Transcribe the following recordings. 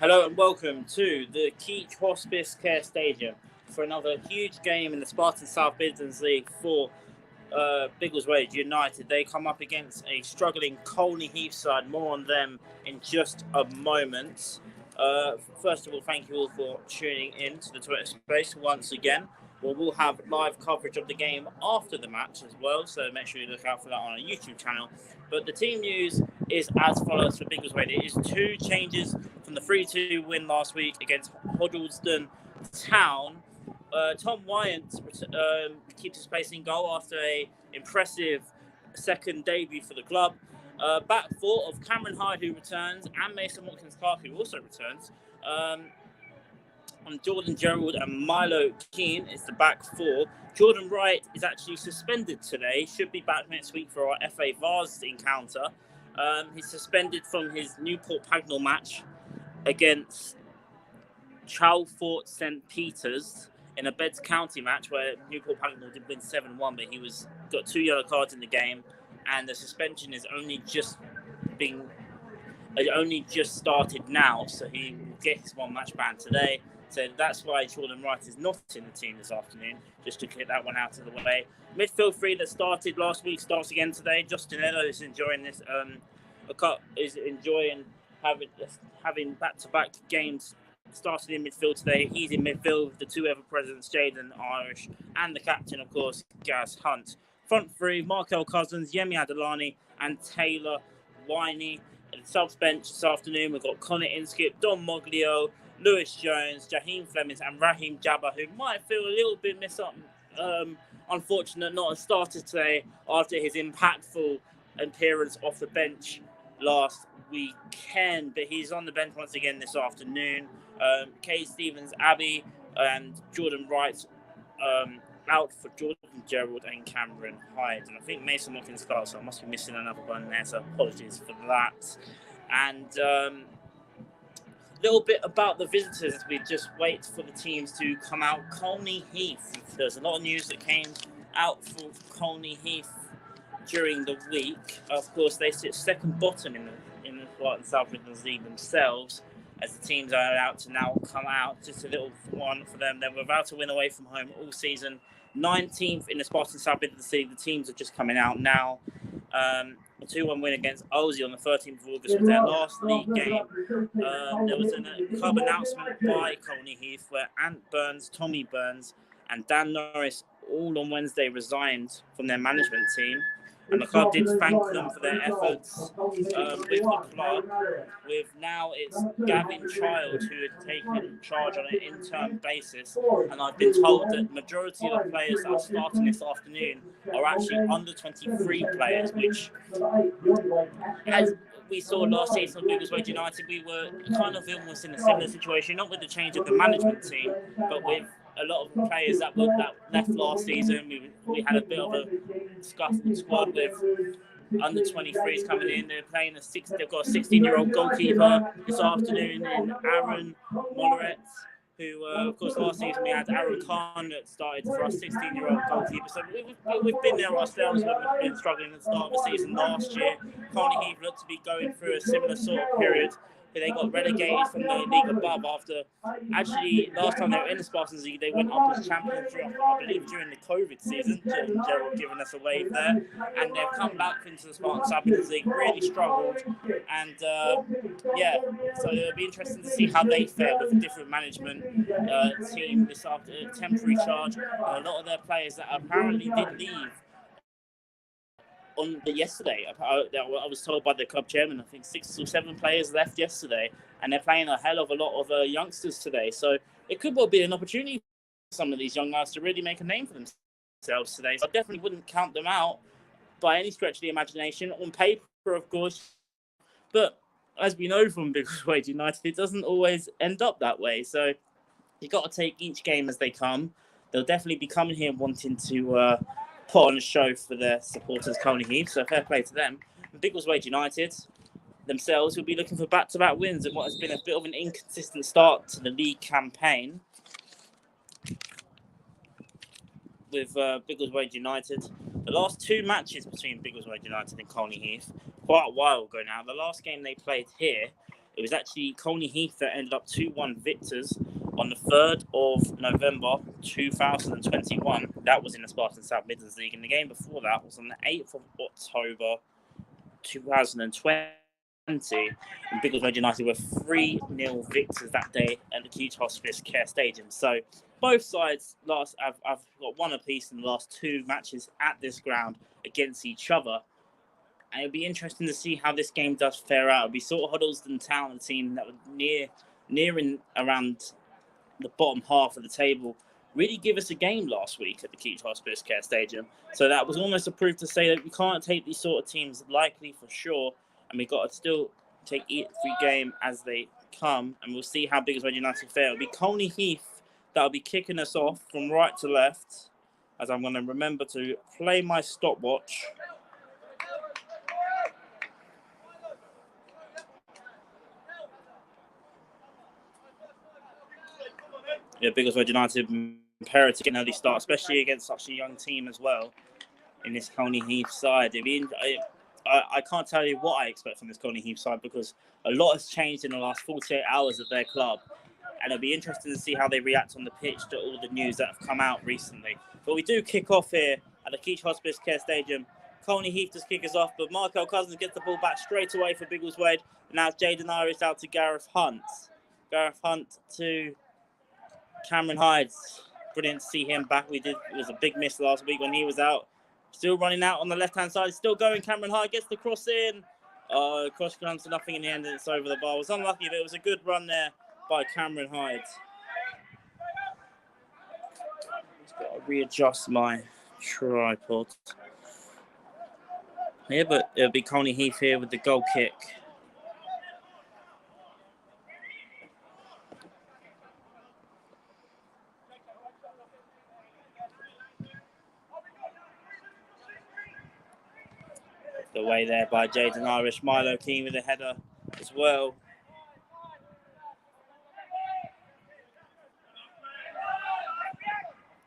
Hello and welcome to the Keach Hospice Care Stadium for another huge game in the Spartan South Midlands League for Biggleswade United. They come up against a struggling Colney Heath side. More on them in just a moment. First of all, thank you all for tuning in to the Twitter space once again. We'll have live coverage of the game after the match as well, so make sure you look out for that on our YouTube channel. But the team news is as follows for Biggleswade. It is two changes from the 3-2 win last week against Hoddleston Town. Tom Wyant keeps his place in goal after an impressive second debut for the club. Back four of Cameron Hyde, who returns, and Mason Watkins-Clark, who also returns. And Jordan Gerald and Milo Keane is the back four. Jordan Wright is actually suspended today. Should be back next week for our FA Vars encounter. He's suspended from his Newport Pagnell match against Chalfont St Peters in a Beds County match where Newport Pagnell did win 7-1, but he got 2 yellow cards in the game, and the suspension is only just started now, so he will get his 1 match ban today. So that's why Jordan Wright is not in the team this afternoon, just to get that one out of the way. Midfield three that started last week starts again today. Justin Ello is enjoying this. Is enjoying having back-to-back games started in midfield today. He's in midfield with the two ever-presents, Jaden Irish, and the captain, of course, Gaz Hunt. Front three, Markel Cousins, Yemi Adelani, and Taylor Winey. At the subs bench this afternoon, we've got Connor Inskip, Don Moglio, Lewis Jones, Jaheim Flemings, and Raheem Jabba, who might feel a little bit unfortunate not to have started today after his impactful appearance off the bench last weekend. But he's on the bench once again this afternoon. Kay Stevens, Abbey, and Jordan Wright out for Jordan Gerald and Cameron Hyde. And I think Mason Watkins-Clark, so I must be missing another one there, so apologies for that. And little bit about the visitors as we just wait for the teams to come out. Colney Heath. There's a lot of news that came out for Colney Heath during the week. Of course, they sit second bottom in the Spartan South Midlands League themselves, as the teams are about to now come out. Just a little one for them. They were about to win away from home all season. 19th in the Spartan South Midlands League. The teams are just coming out now. A 2-1 win against Olsey on the 13th of August was their last league game. There was a club announcement by Colney Heath where Ant Burns, Tommy Burns, and Dan Norris all on Wednesday resigned from their management team. And the club did thank them for their efforts with the club. With now it's Gavin Child who had taken charge on an interim basis. And I've been told that the majority of the players that are starting this afternoon are actually under 23 players, which, as we saw last season with Biggleswade United, we were kind of almost in a similar situation, not with the change of the management team, but with a lot of players that left last season. We had a bit of a scuffled squad with under 23s coming in. They've got a 16-year-old goalkeeper this afternoon in Aaron Molleret, who, of course, last season we had Aaron Khan that started for us, 16-year-old goalkeeper. So we've been there ourselves when we've been struggling at the start of the season last year. Colney Heath looked to be going through a similar sort of period. They got relegated from the league above after, actually, last time they were in the Spartans League, they went up as champions, I believe, during the COVID season. Gerald giving us a wave there. And they've come back into the Spartan South Midlands League, really struggled. And, so it'll be interesting to see how they fare with a different management team this after temporary charge. A lot of their players that apparently did leave on yesterday. I was told by the club chairman, I think 6 or 7 players left yesterday, and they're playing a hell of a lot of youngsters today. So it could well be an opportunity for some of these young guys to really make a name for themselves today. So I definitely wouldn't count them out by any stretch of the imagination. On paper, of course, but as we know from Biggleswade United, it doesn't always end up that way. So you've got to take each game as they come. They'll definitely be coming here wanting to put on a show for their supporters, Colney Heath, so fair play to them. And Biggleswade United themselves will be looking for back-to-back wins at what has been a bit of an inconsistent start to the league campaign with Biggleswade United. The last 2 matches between Biggleswade United and Colney Heath, quite a while ago now. The last game they played here It was actually Colney Heath that ended up 2-1 victors on the 3rd of November 2021. That was in the Spartan South Midlands League. And the game before that was on the 8th of October 2020. And Biggleswade United were 3-0 victors that day at the Keach Hospice Care Stadium. So both sides I've got one apiece in the last 2 matches at this ground against each other. And it'll be interesting to see how this game does fare out. It'll be sort of Huddleston Town, a team that was near and around the bottom half of the table, really give us a game last week at the Keach Hospice Care Stadium. So that was almost a proof to say that we can't take these sort of teams lightly for sure. And we've got to still take every game as they come. And we'll see how Biggleswade United fare. It'll be Colney Heath that'll be kicking us off from right to left, as I'm going to remember to play my stopwatch. Yeah, Biggleswade United imperative to get an early start, especially against such a young team as well in this Colney Heath side. I can't tell you what I expect from this Colney Heath side because a lot has changed in the last 48 hours at their club. And it'll be interesting to see how they react on the pitch to all the news that have come out recently. But we do kick off here at the Keach Hospice Care Stadium. Colney Heath just kick us off, but Markel Cousins gets the ball back straight away for Biggleswade. And now it's Jaden Irish out to Gareth Hunt. Gareth Hunt to Cameron Hydes. Brilliant to see him back. It was a big miss last week when he was out. Still running out on the left-hand side. Still going. Cameron Hyde gets the cross in. Cross comes to nothing in the end, and it's over the bar. It was unlucky, but it was a good run there by Cameron Hyde. Just got to readjust my tripod. Yeah, but it'll be Colney Heath here with the goal kick. The way there by Jaden Irish. Milo Keane with a header as well.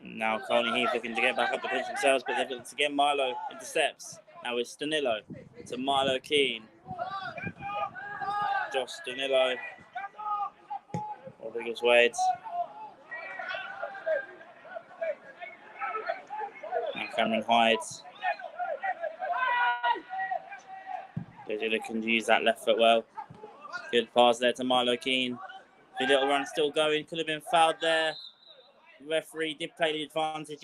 Now Colney Heath looking to get back up the pitch themselves, but they've got to get Milo intercepts. Now it's Danilo to Milo Keane. Josh Danilo. Or Biggleswade. Now Cameron Hyde. They can use that left foot well. Good pass there to Milo Keane. The little run still going. Could have been fouled there. The referee did play the advantage.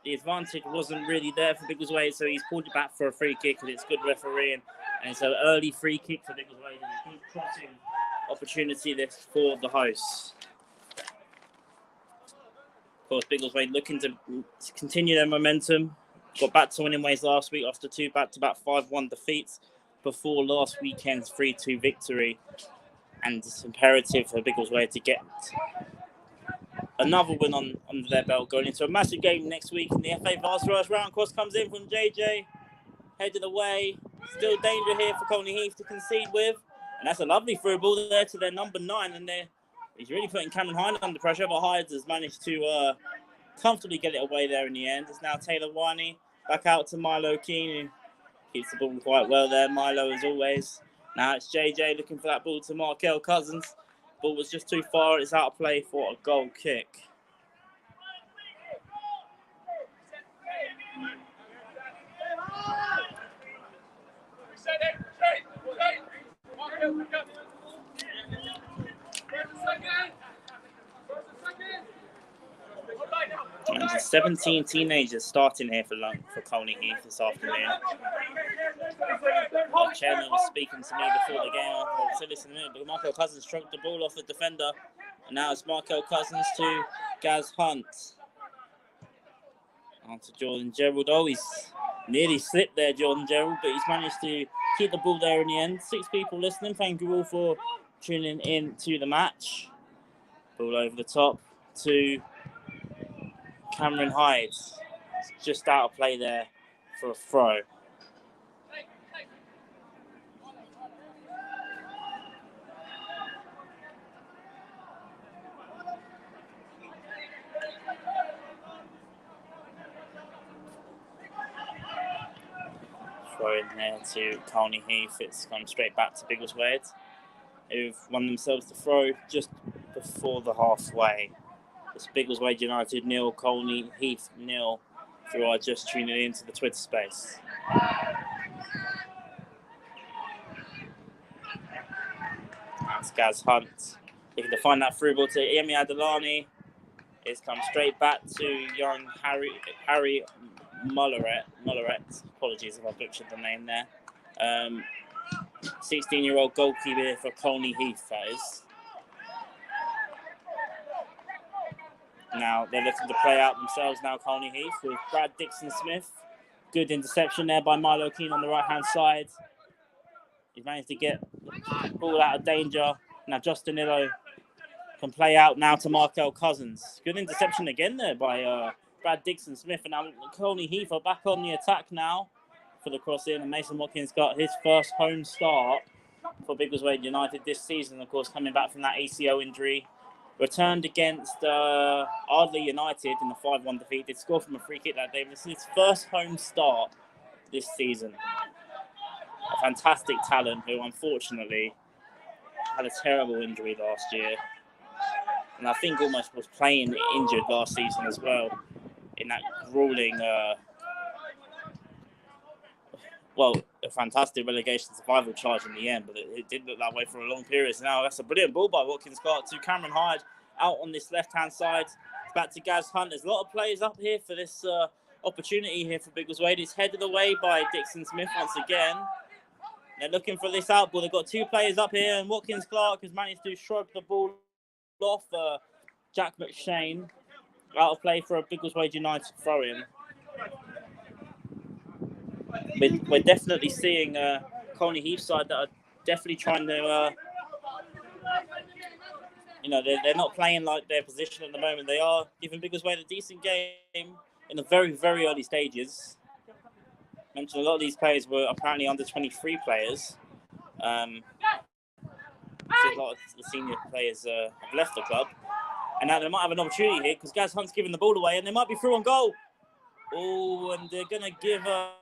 The advantage wasn't really there for Biggleswade, so he's pulled it back for a free kick, and it's good refereeing. And it's an early free kick for Biggleswade, and a good crossing opportunity this for the hosts. Of course, Biggleswade looking to continue their momentum. Got back to winning ways last week after 2 back-to-back 5-1 defeats before last weekend's 3-2 victory. And it's imperative for Biggleswade to get another win under their belt going into a massive game next week in the FA Vast Rush. Round cross comes in from JJ, headed away. Still danger here for Colney Heath to concede with. And that's a lovely through ball there to their number 9. And he's really putting Cameron Hyde under pressure, but Hyde has managed to comfortably get it away there in the end. It's now Taylor Winey back out to Milo Keane, who keeps the ball quite well there. Milo as always. Now it's JJ looking for that ball to Markel Cousins. Ball was just too far. It's out of play for a goal kick. And there's 17 teenagers starting here for Colney Heath this afternoon. The chairman was speaking to me before the game. I said, listen a minute, but Markel Cousins stroked the ball off the defender. And now it's Markel Cousins to Gaz Hunt. On to Jordan Gerald. Oh, he's nearly slipped there, Jordan Gerald, but he's managed to keep the ball there in the end. 6 people listening. Thank you all for tuning in to the match. Ball over the top to Cameron Hyde. It's just out of play there for a throw. Throw in there to Colney Heath. It's gone straight back to Biggleswade. who've won themselves the throw just before the halfway. It's Biggleswade United 0, Colney Heath 0, if you are just tuning into the Twitter space. That's Gaz Hunt. Looking to find that through ball to Emi Adelani. It's come straight back to young Harry Mulleret. Apologies if I butchered the name there. 16-year-old goalkeeper for Colney Heath, that is. Now they're looking to play out themselves now, Colney Heath, with Brad Dixon-Smith. Good interception there by Milo Keane on the right-hand side. He's managed to get the ball out of danger. Now Justin Illo can play out now to Markel Cousins. Good interception again there by Brad Dixon-Smith. And now Colney Heath are back on the attack now for the cross-in. And Mason Watkins got his first home start for Biggleswade United this season, of course, coming back from that ACL injury. Returned against Ardley United in the 5-1 defeat. Did score from a free kick that day. This is his first home start this season. A fantastic talent who, unfortunately, had a terrible injury last year. And I think almost was playing injured last season as well in that grueling, a fantastic relegation survival charge in the end, but it did look that way for a long period. So now that's a brilliant ball by Watkins Clark to Cameron Hyde out on this left-hand side. It's back to Gaz Hunt. There's a lot of players up here for this opportunity here for Biggleswade. It's headed away by Dixon-Smith once again. They're looking for this out ball. They've got two players up here, and Watkins Clark has managed to shrug the ball off Jack McShane. Out of play for a Biggleswade United throw-in. We're definitely seeing Colney Heath side that are definitely trying to, they're not playing like their position at the moment. They are giving Biggleswade a decent game in the very, very early stages. I mentioned a lot of these players were apparently under 23 players. A lot of the senior players have left the club. And now they might have an opportunity here because Gaz Hunt's giving the ball away and they might be through on goal. Oh, and they're going to give a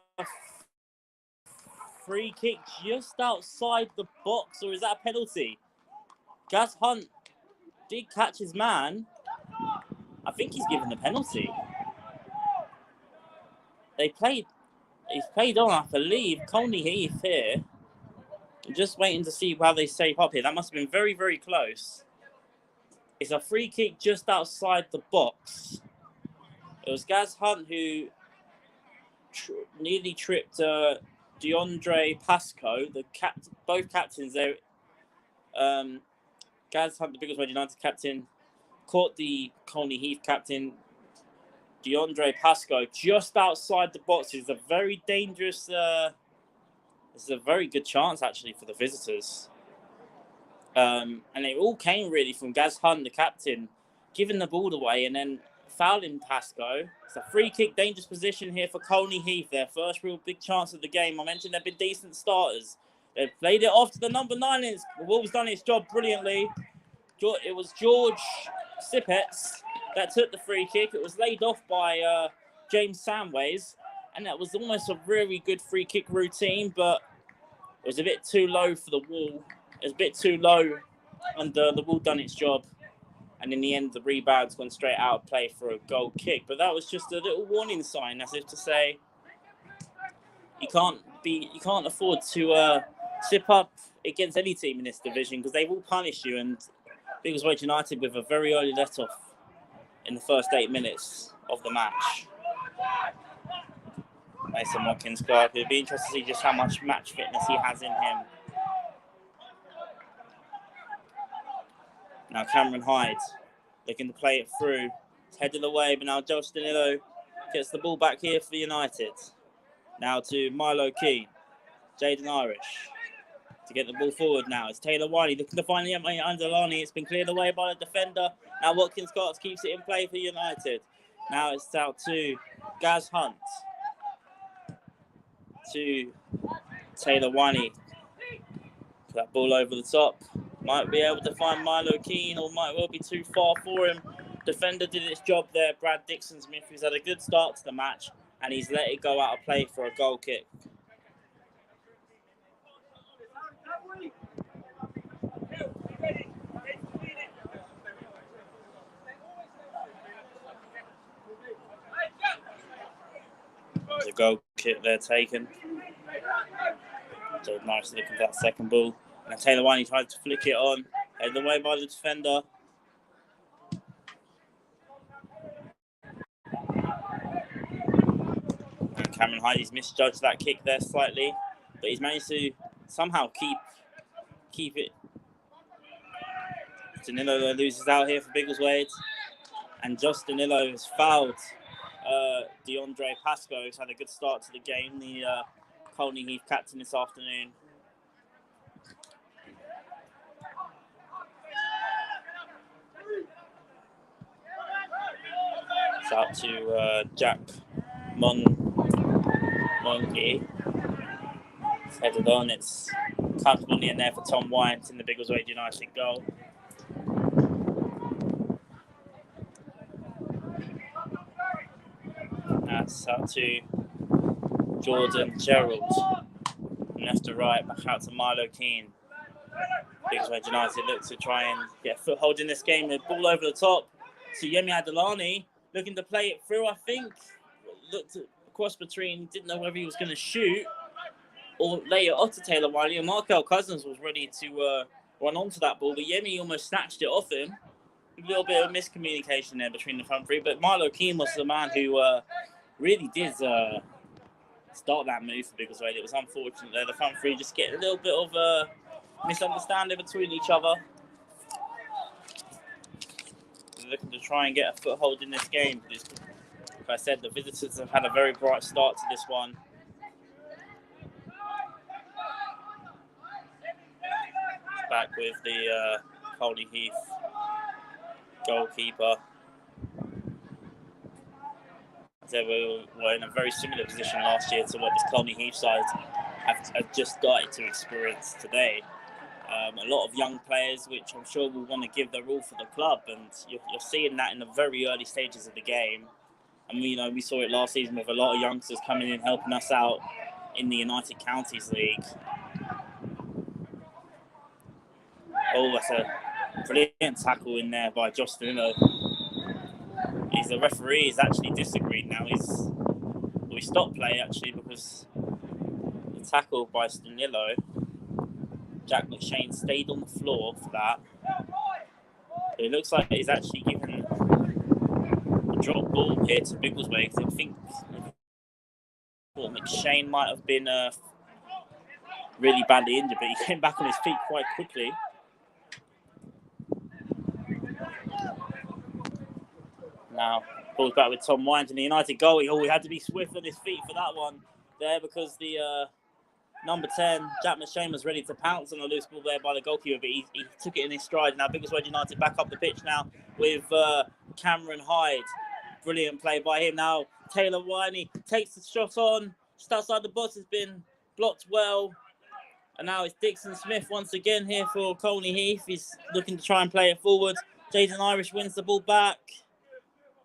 free kick just outside the box, or is that a penalty? Gaz Hunt did catch his man. I think he's given the penalty. He's played on, I believe, Colney Heath here. I'm just waiting to see how they shape up here. That must have been very, very close. It's a free kick just outside the box. It was Gaz Hunt who nearly tripped DeAndre Pascoe, both captains there. Gaz Hunt, the Biggleswade United captain, caught the Colney Heath captain, DeAndre Pascoe, just outside the box. It's a very dangerous, this is a very good chance actually for the visitors. And it all came really from Gaz Hunt, the captain, giving the ball away and then fouling Pascoe. It's a free kick, dangerous position here for Colney Heath. Their first real big chance of the game. I mentioned they've been decent starters. They've played it off to the number 9. The Wolves done its job brilliantly. It was George Sippets that took the free kick. It was laid off by James Samways. And that was almost a really good free kick routine, but it was a bit too low for the Wall. It was a bit too low, and the Wall done its job. And in the end, the rebound's gone straight out of play for a goal kick. But that was just a little warning sign, as if to say, you can't afford to slip up against any team in this division because they will punish you. And Biggleswade United with a very early let-off in the first 8 minutes of the match. Mason Watkins Clark. It'd be interesting to see just how much match fitness he has in him. Now Cameron Hyde looking to play it through. It's headed away, but now Josh Danilo gets the ball back here for United. Now to Milo Keane. Jaden Irish to get the ball forward now. It's Taylor Wiley looking to find the Underlani. It's been cleared away by the defender. Now Watkins Clark keeps it in play for United. Now it's out to Gaz Hunt. To Taylor Wiley. That ball over the top. Might be able to find Milo Keane or might well be too far for him. Defender did its job there. Brad Dixon-Smith, who's had a good start to the match, and he's let it go out of play for a goal kick. There's a goal kick there taken. So nice looking for that second ball. And Taylor Winey tried to flick it on. Headed away by the defender. And Cameron Heidi's misjudged that kick there slightly. But he's managed to somehow keep it. Danilo loses out here for Biggleswade. And Josh Danilo has fouled DeAndre Pascoe, who's had a good start to the game, the Colney Heath captain this afternoon. It's out to Jack Monkey. It's headed on. It's comfortably in there for Tom White in the Biggleswade United goal. That's out to Jordan Gerald. Left to right, back out to Milo Keane. Biggleswade United look to try and get a foothold in this game. The ball over the top to Yemi Adelani, looking to play it through, I think. Looked across between, didn't know whether he was going to shoot or lay it off to Taylor Wiley. And Markel Cousins was ready to run onto that ball, but Yemi almost snatched it off him. A little bit of miscommunication there between the front three, but Milo Keane was the man who really did start that move for Biggleswade. It was unfortunate there. The front three just get a little bit of misunderstanding between each other. They're looking to try and get a foothold in this game. Like I said, the visitors have had a very bright start to this one. Back with the Colney Heath goalkeeper. They were in a very similar position last year to what this Colney Heath side have just started to experience today. A lot of young players, which I'm sure will want to give their all for the club, and you're seeing that in the very early stages of the game. And we saw it last season with a lot of youngsters coming in helping us out in the United Counties League. Oh, that's a brilliant tackle in there by Josh Danilo. The referee has actually disagreed now. We stopped play actually because the tackle by Danilo, Jack McShane stayed on the floor for that. But it looks like he's actually given a drop ball here to Biggleswade because I think McShane might have been really badly injured, but he came back on his feet quite quickly. Now, ball's back with Tom Wines in the United goal. He had to be swift on his feet for that one there because the number 10, Jack McShane, was ready to pounce on a loose ball there by the goalkeeper, but he took it in his stride. Now, Biggleswade United back up the pitch now with Cameron Hyde. Brilliant play by him. Now, Taylor Winey takes the shot on. Just outside the box, has been blocked well. And now it's Dixon Smith once again here for Colney Heath. He's looking to try and play it forward. Jaden Irish wins the ball back.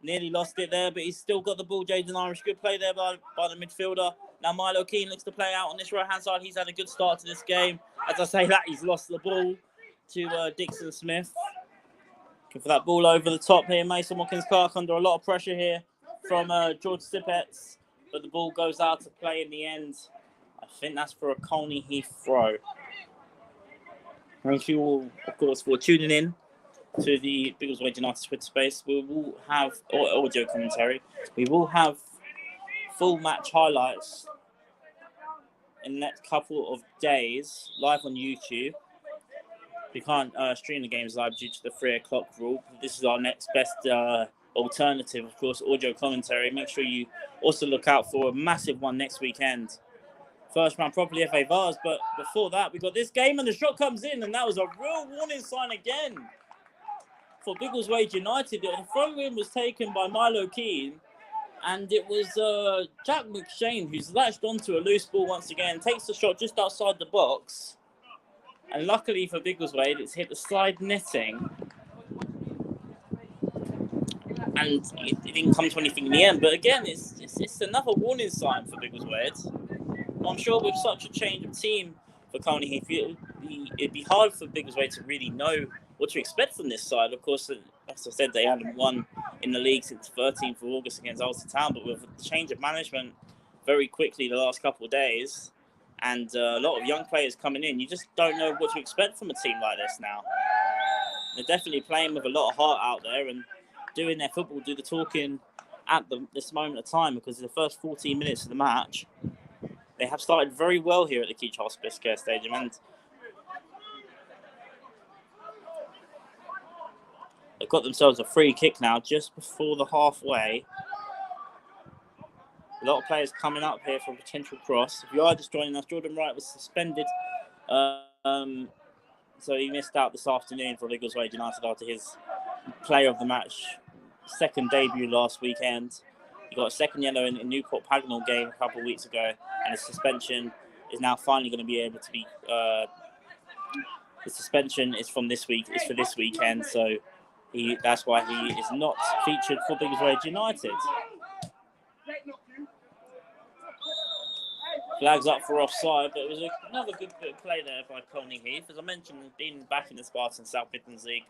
Nearly lost it there, but he's still got the ball. Jaden Irish, good play there by the midfielder. Now Milo Keane looks to play out on this right-hand side. He's had a good start to this game. As I say that, he's lost the ball to Dixon Smith. Looking for that ball over the top here. Mason Watkins-Clark under a lot of pressure here from George Sippets, but the ball goes out to play in the end. I think that's for a Colney Heath throw. Thank you all, of course, for tuning in to the Biggleswade United Twitter space. We will have audio commentary. We will have full match highlights in the next couple of days live on YouTube. We can't stream the games live due to the 3 o'clock rule. This is our next best alternative, of course, audio commentary. Make sure you also look out for a massive one next weekend. First round properly FA Vars, but before that, we got this game and the shot comes in, and that was a real warning sign again for Biggleswade United. The front win was taken by Milo Keane, and it was Jack McShane who's latched onto a loose ball once again, takes the shot just outside the box, and luckily for Biggleswade, it's hit the side netting, and it didn't come to anything in the end. But again, it's another warning sign for Biggleswade. I'm sure with such a change of team for Colney Heath, it'd be hard for Biggleswade to really know what to expect from this side. Of course, as I said, they hadn't won in the league since 13th of August against Ulster Town, but with the change of management very quickly the last couple of days, and a lot of young players coming in. You just don't know what to expect from a team like this now. They're definitely playing with a lot of heart out there and doing their football, do the talking at this moment of time, because in the first 14 minutes of the match, they have started very well here at the Keach Hospice Care Stadium, and they've got themselves a free kick now just before the halfway. A lot of players coming up here for a potential cross. If you are just joining us, Jordan Wright was suspended, so he missed out this afternoon for Biggleswade United after his player of the match second debut last weekend. He got a second yellow in the Newport Pagnell game a couple of weeks ago, and his suspension is now finally going to be able to be. The suspension is from this week. It's for this weekend, so that's why he is not featured for Biggleswade United. Flags up for offside, but it was another good bit of play there by Colney Heath. As I mentioned, being back in the Spartan South Midlands League,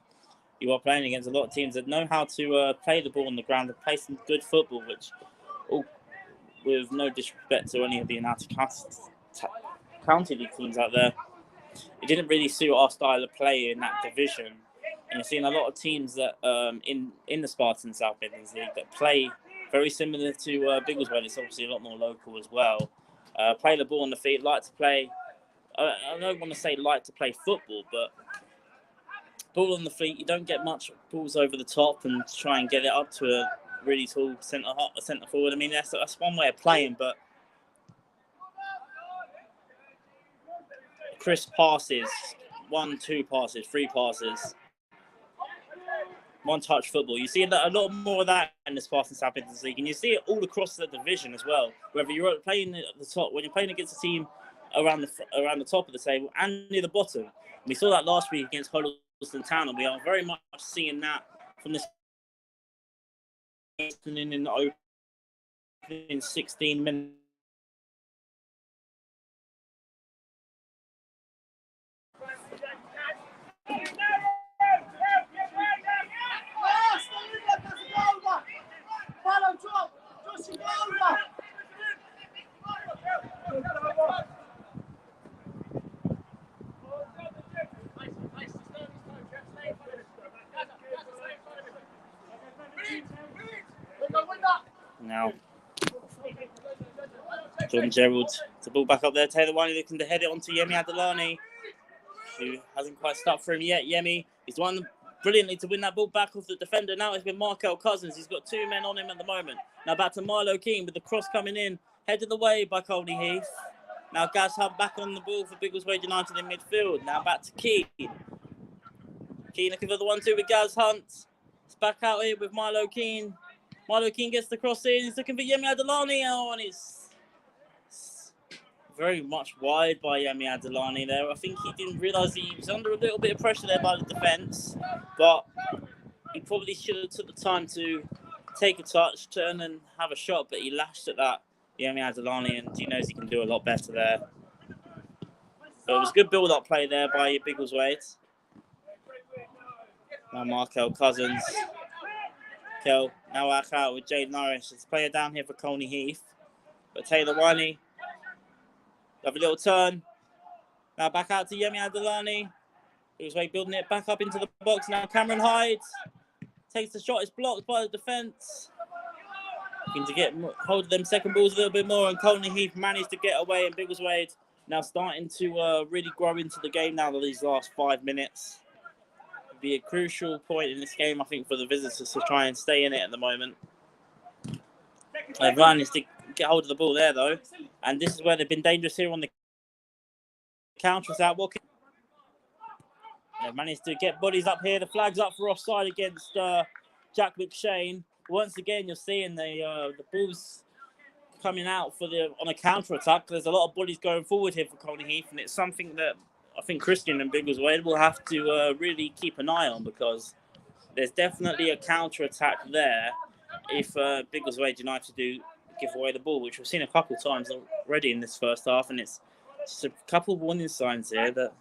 you are playing against a lot of teams that know how to play the ball on the ground and play some good football, which, with no disrespect to any of the United County League teams out there, it didn't really suit our style of play in that division. And you're seeing a lot of teams that in the Spartan South Midlands League that play very similar to Biggleswade. It's obviously a lot more local as well. Play the ball on the feet, like to play. I don't want to say like to play football, but ball on the feet. You don't get much balls over the top and try and get it up to a really tall centre forward. I mean, that's one way of playing, but crisp passes, 1, 2 passes, 3 passes, one-touch football. You see a lot more of that in the Spartan South Midlands League, and you see it all across the division as well. Whether you're playing at the top, when you're playing against a team around the top of the table and near the bottom. We saw that last week against Huddleston Town, and we are very much seeing that from this in the opening 16 minutes. Now, Jordan Gerald, the ball back up there. Taylor Wiley looking to head it onto Yemi Adelani, who hasn't quite stuck for him yet. Yemi, he's won brilliantly to win that ball back off the defender. Now it's been Markel Cousins. He's got 2 men on him at the moment. Now back to Milo Keane with the cross coming in, headed away by Colney Heath. Now Gaz Hunt back on the ball for Biggleswade United in midfield. Now back to Keane. Keane looking for the 1-2 with Gaz Hunt. It's back out here with Milo Keane. Milo Keane gets the cross in. He's looking for Yemi Adelani. Oh, and it's very much wide by Yemi Adelani there. I think he didn't realise he was under a little bit of pressure there by the defence, but he probably should have took the time to take a touch, turn and have a shot, but he lashed at that, Yemi Adelani, and he knows he can do a lot better there. So it was a good build-up play there by Biggleswade. Now Markel Cousins. Kel now back out with Jade Norris. It's a player down here for Colney Heath. But Taylor Wiley, lovely little turn. Now back out to Yemi Adelani. Biggleswade building it back up into the box. Now Cameron Hyde takes the shot. It's blocked by the defence. Looking to get hold of them second balls a little bit more. And Colney Heath managed to get away. And Biggleswade now starting to really grow into the game now these last 5 minutes. Be a crucial point in this game, I think, for the visitors to try and stay in it at the moment. They've managed to get hold of the ball there, though, and this is where they've been dangerous here on the counters out. They've managed to get bodies up here. The flag's up for offside against Jack McShane. Once again, you're seeing the balls coming out on a counter attack. There's a lot of bodies going forward here for Colney Heath, and it's something that I think Christian and Biggleswade will have to really keep an eye on, because there's definitely a counter-attack there if Biggleswade United do give away the ball, which we've seen a couple of times already in this first half, and it's just a couple of warning signs here that...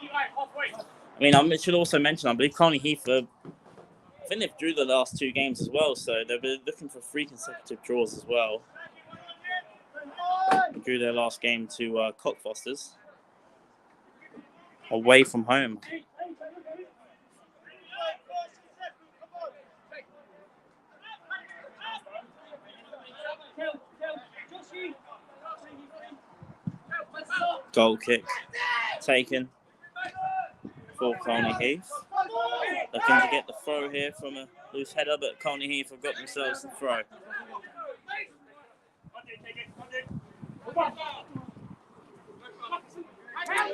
I mean, I should also mention, I believe Colney Heath, I think they've drew the last 2 games as well, so they'll be looking for 3 consecutive draws as well. drew their last game to Cockfosters away from home. Goal kick taken for Colney Heath. Looking to get the throw here from a loose header, but Colney Heath have got themselves the throw.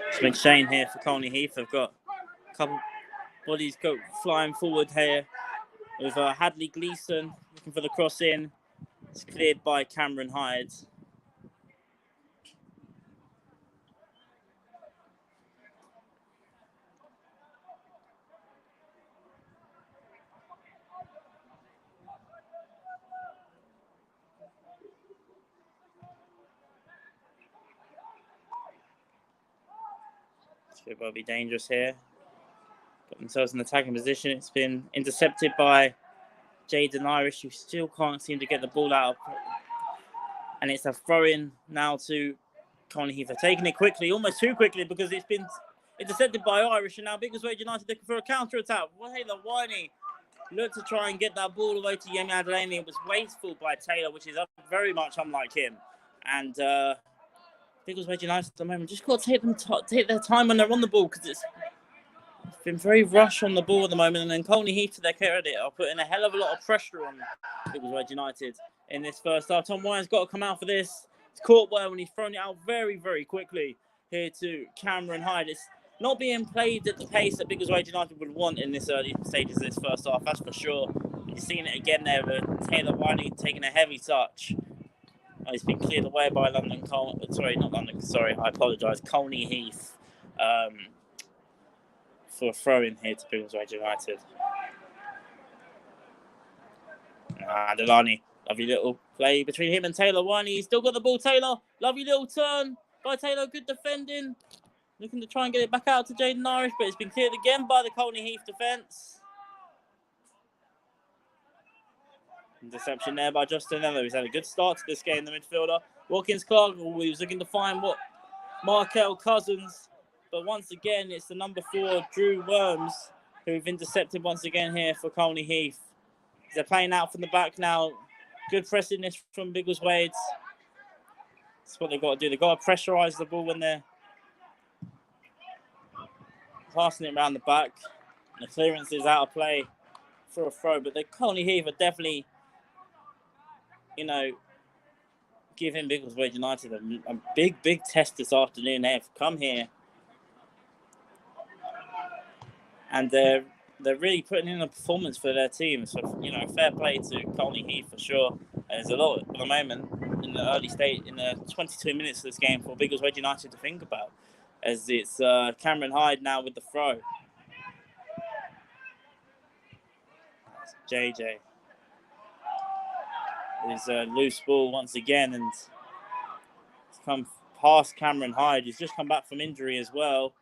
It's McShane here for Colney Heath. They've got a couple bodies go flying forward here with Hadley Gleeson looking for the cross in. It's cleared by Cameron Hyde. Could well be dangerous here. Got themselves in the attacking position. It's been intercepted by Jaden Irish, who still can't seem to get the ball out. And it's a throw-in now to Colney Heath. They're taking it quickly, almost too quickly, because it's been intercepted by Irish. And now Biggleswade United looking for a counter-attack. Taylor Winey looked to try and get that ball away to Yemi Adelani. It was wasteful by Taylor, which is very much unlike him. And Biggleswade United at the moment just got to take their time when they're on the ball, because it's been very rushed on the ball at the moment. And then Colney Heath, to their credit, are putting a hell of a lot of pressure on Biggleswade United in this first half. Tom Wyne's got to come out for this. It's caught well when he's thrown it out very, very quickly here to Cameron Hyde. It's not being played at the pace that Biggleswade United would want in this early stages of this first half, that's for sure. You're seeing it again there with Taylor Winey taking a heavy touch. He's been cleared away by I apologise, Colney Heath for a throw-in here to Biggleswade United. Delani, lovely little play between him and Taylor Winey. He's still got the ball, Taylor. Lovely little turn by Taylor, good defending. Looking to try and get it back out to Jaden Irish, but it's been cleared again by the Colney Heath defence. Interception there by Justin Ello. He's had a good start to this game, the midfielder. Watkins Clark, he was looking to find Markel Cousins. But once again, it's the number 4, Drew Worms, who've intercepted once again here for Colney Heath. They're playing out from the back now. Good pressingness from Biggleswade. That's what they've got to do. They've got to pressurise the ball when they're passing it around the back. The clearance is out of play for a throw, but the Colney Heath are definitely, giving Biggleswade United a big test this afternoon. They have come here and they're really putting in a performance for their team. So, fair play to Colney Heath for sure. There's a lot at the moment in the early state, in the 22 minutes of this game for Biggleswade United to think about, as it's Cameron Hyde now with the throw. That's JJ. There's a loose ball once again, and it's come past Cameron Hyde. He's just come back from injury as well.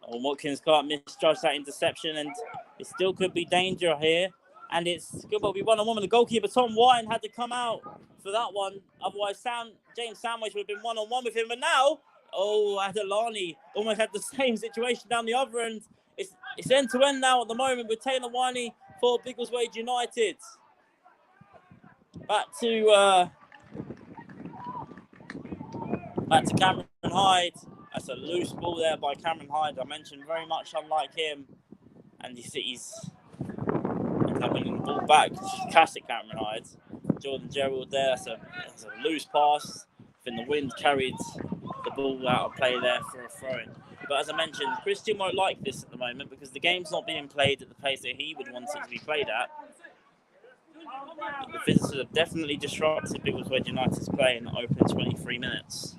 Watkins Clark misjudged that interception, and it still could be danger here. And it's good, but we 1-on-1 with the goalkeeper. Tom Wine had to come out for that one. Otherwise, James Sandwich would have been 1-on-1 with him. But now, Adelani almost had the same situation down the other end. It's end-to-end now at the moment with Taylor Winey for Biggleswade United. Back to Cameron Hyde. That's a loose ball there by Cameron Hyde. I mentioned very much unlike him. And he's winning the ball back. Classic Cameron Hyde. Jordan Gerald there. That's a loose pass. Then the wind carried the ball out of play there for a throw-in. But as I mentioned, Christian won't like this at the moment because the game's not being played at the pace that he would want it to be played at. But the visitors have definitely disrupted Biggleswade United's play in the opening 23 minutes.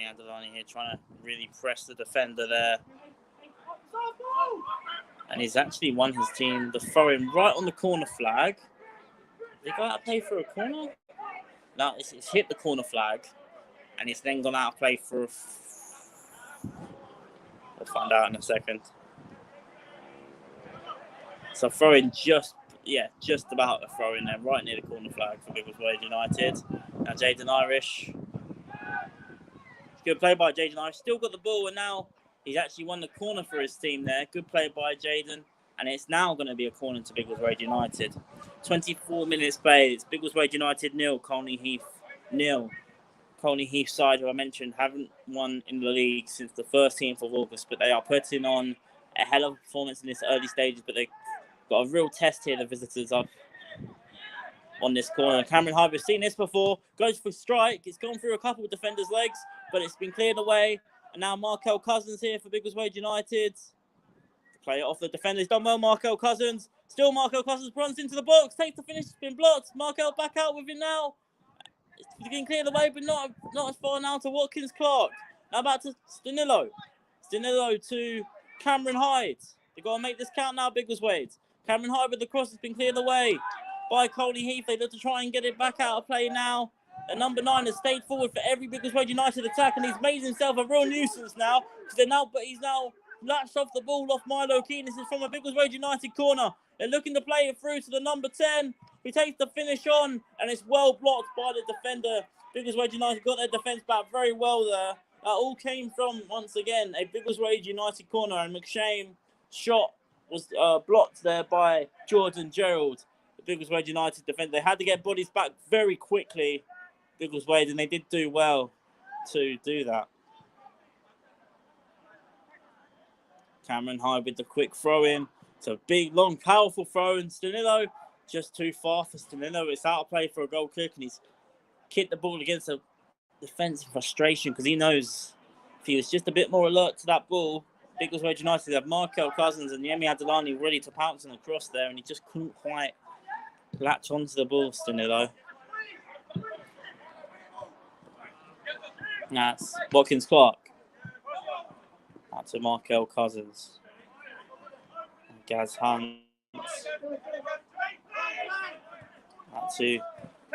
Adelani here trying to really press the defender there. And he's actually won his team the throw-in right on the corner flag. Did he go out of play for a corner? No, it's hit the corner flag. And it's then gone out of play for a... We'll find out in a second. So throwing just about a throw in there, right near the corner flag for Biggleswade United. Now Jaden Irish. Good play by Jaden Irish. Still got the ball, and now he's actually won the corner for his team there. Good play by Jaden. And it's now going to be a corner to Biggleswade United. 24 minutes played. It's Biggleswade United 0, Colney Heath 0. Colney Heath side, who I mentioned, haven't won in the league since the 13th of August, but they are putting on a hell of a performance in this early stages, but they've got a real test here, the visitors are on this corner. Cameron Hyde, we've seen this before, goes for strike. It's gone through a couple of defenders' legs, but it's been cleared away. And now Markel Cousins here for Biggleswade United. Play it off the defender. He's done well, Markel Cousins. Still Markel Cousins runs into the box, takes the finish, it's been blocked. Markel back out with it now. It's getting cleared away, but not as far now to Watkins Clark. Now back to Stanillo. Stanillo to Cameron Hyde. They've got to make this count now, Biggleswade. Cameron Hyde with the cross has been cleared away by Colney Heath. They look to try and get it back out of play now. And number 9 has stayed forward for every Biggleswade United attack, and he's made himself a real nuisance now. But he's now latched off the ball off Milo Keane. This is from a Biggleswade United corner. They're looking to play it through to the number 10. He takes the finish on, and it's well blocked by the defender. Biggleswade United got their defence back very well there. That all came from, once again, a Biggleswade United corner, and McShane shot was blocked there by Jordan Gerald, the Biggleswade United defender. They had to get bodies back very quickly, Biggleswade, and they did do well to do that. Cameron Hyde with the quick throw-in. It's a big, long, powerful throw, and Stanillo just too far for Stanillo. It's out of play for a goal kick, and he's kicked the ball against a defensive frustration because he knows if he was just a bit more alert to that ball, Biggleswade United have Markel Cousins and Yemi Adelani ready to pounce on the cross there, and he just couldn't quite latch onto the ball, Stanillo. That's Watkins Clark. Out to Markel Cousins. Gaz Hunt. Out to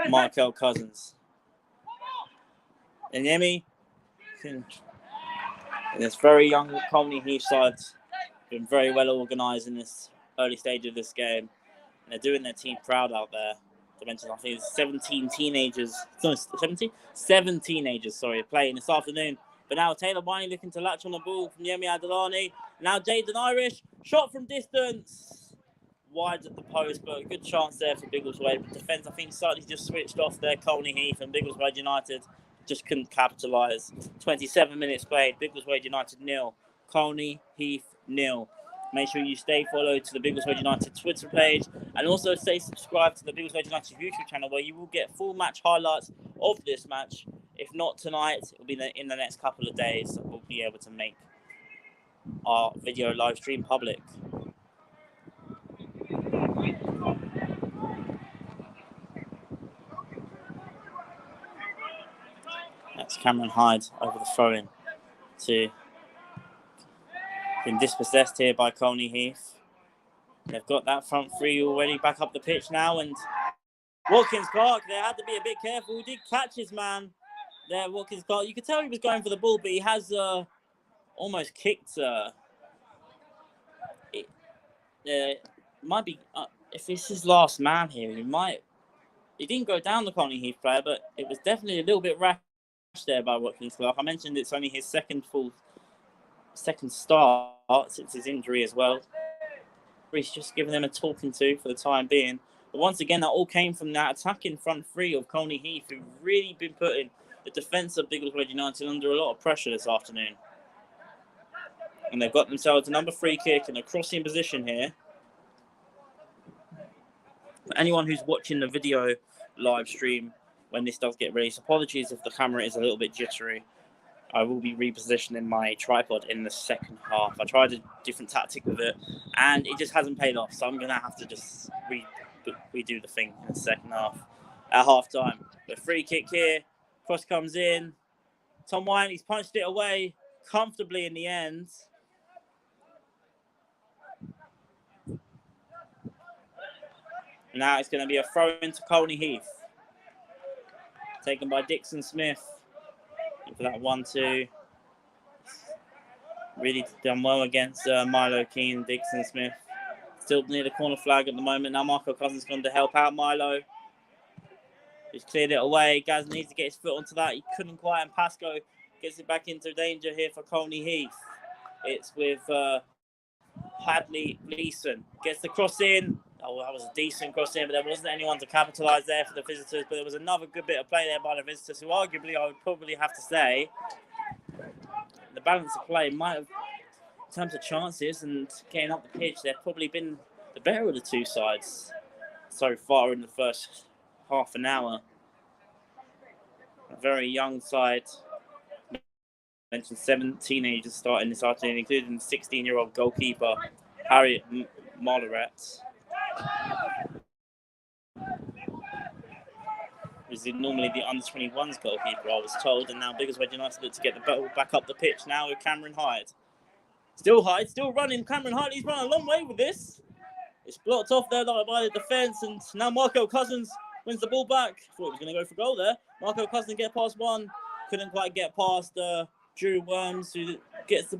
Markel Cousins. And Yemi, in this very young Colney Heath side, been very well organised in this early stage of this game. And they're doing their team proud out there. I mentioned, I think it's 17 teenagers, no, 17? 7 teenagers, playing this afternoon. But now Taylor Winey looking to latch on the ball from Yemi Adelani. Now Jaden Irish, shot from distance. Wide at the post, but a good chance there for Biggleswade. But defence, I think, slightly just switched off there. Colney Heath and Biggleswade United just couldn't capitalise. 27 minutes played, Biggleswade United 0, Colney Heath 0. Make sure you stay followed to the Biggleswade United Twitter page, and also stay subscribed to the Biggleswade United YouTube channel, where you will get full match highlights of this match. If not tonight, it will be in the next couple of days that we'll be able to make our video live stream public. That's Cameron Hyde over the throw-in to been dispossessed here by Colney Heath. They've got that front three already back up the pitch now, and Watkins Clark, they had to be a bit careful. He did catch his man there, Watkins Clark. You could tell he was going for the ball, but he has almost kicked. It might be, if it's his last man here, he didn't go down the Colney Heath player, but it was definitely a little bit rash there by Watkins Clark. I mentioned it's only his second start since his injury as well. He's just giving them a talking to for the time being. But once again, that all came from that attacking front three of Colney Heath, who've really been putting the defence of Biggleswade United under a lot of pressure this afternoon. And they've got themselves a number 3 kick in a crossing position here. For anyone who's watching the video live stream when this does get released, apologies if the camera is a little bit jittery. I will be repositioning my tripod in the second half. I tried a different tactic with it, and it just hasn't paid off. So I'm going to have to just redo the thing in the second half at half-time. The free kick here. Cross comes in. Tom Winey's punched it away comfortably in the end. Now it's going to be a throw into Colney Heath. Taken by Dixon Smith. For that 1-2. Really done well against Milo Keane, Dixon Smith. Still near the corner flag at the moment. Now Marco Cousins gone to help out Milo. He's cleared it away. Gaz needs to get his foot onto that. He couldn't quite, and Pascoe gets it back into danger here for Colney Heath. It's with Hadley Gleeson. Gets the cross in. Oh, that was a decent cross in, but there wasn't anyone to capitalise there for the visitors. But there was another good bit of play there by the visitors, who arguably I would probably have to say the balance of play might have, in terms of chances and getting up the pitch, they've probably been the better of the two sides so far in the first half an hour. A very young side. I mentioned 7 teenagers starting this afternoon, including 16-year-old goalkeeper Harriet Molleret. Is normally the under-21s goalkeeper, I was told, and now Biggleswade United look to get the ball back up the pitch now with Cameron Hyde. Still Hyde, still running. Cameron Hyde, he's run a long way with this. It's blocked off there by the defence, and now Marco Cousins wins the ball back. Thought he was going to go for goal there. Marco Cousins get past one. Couldn't quite get past Drew Worms, who gets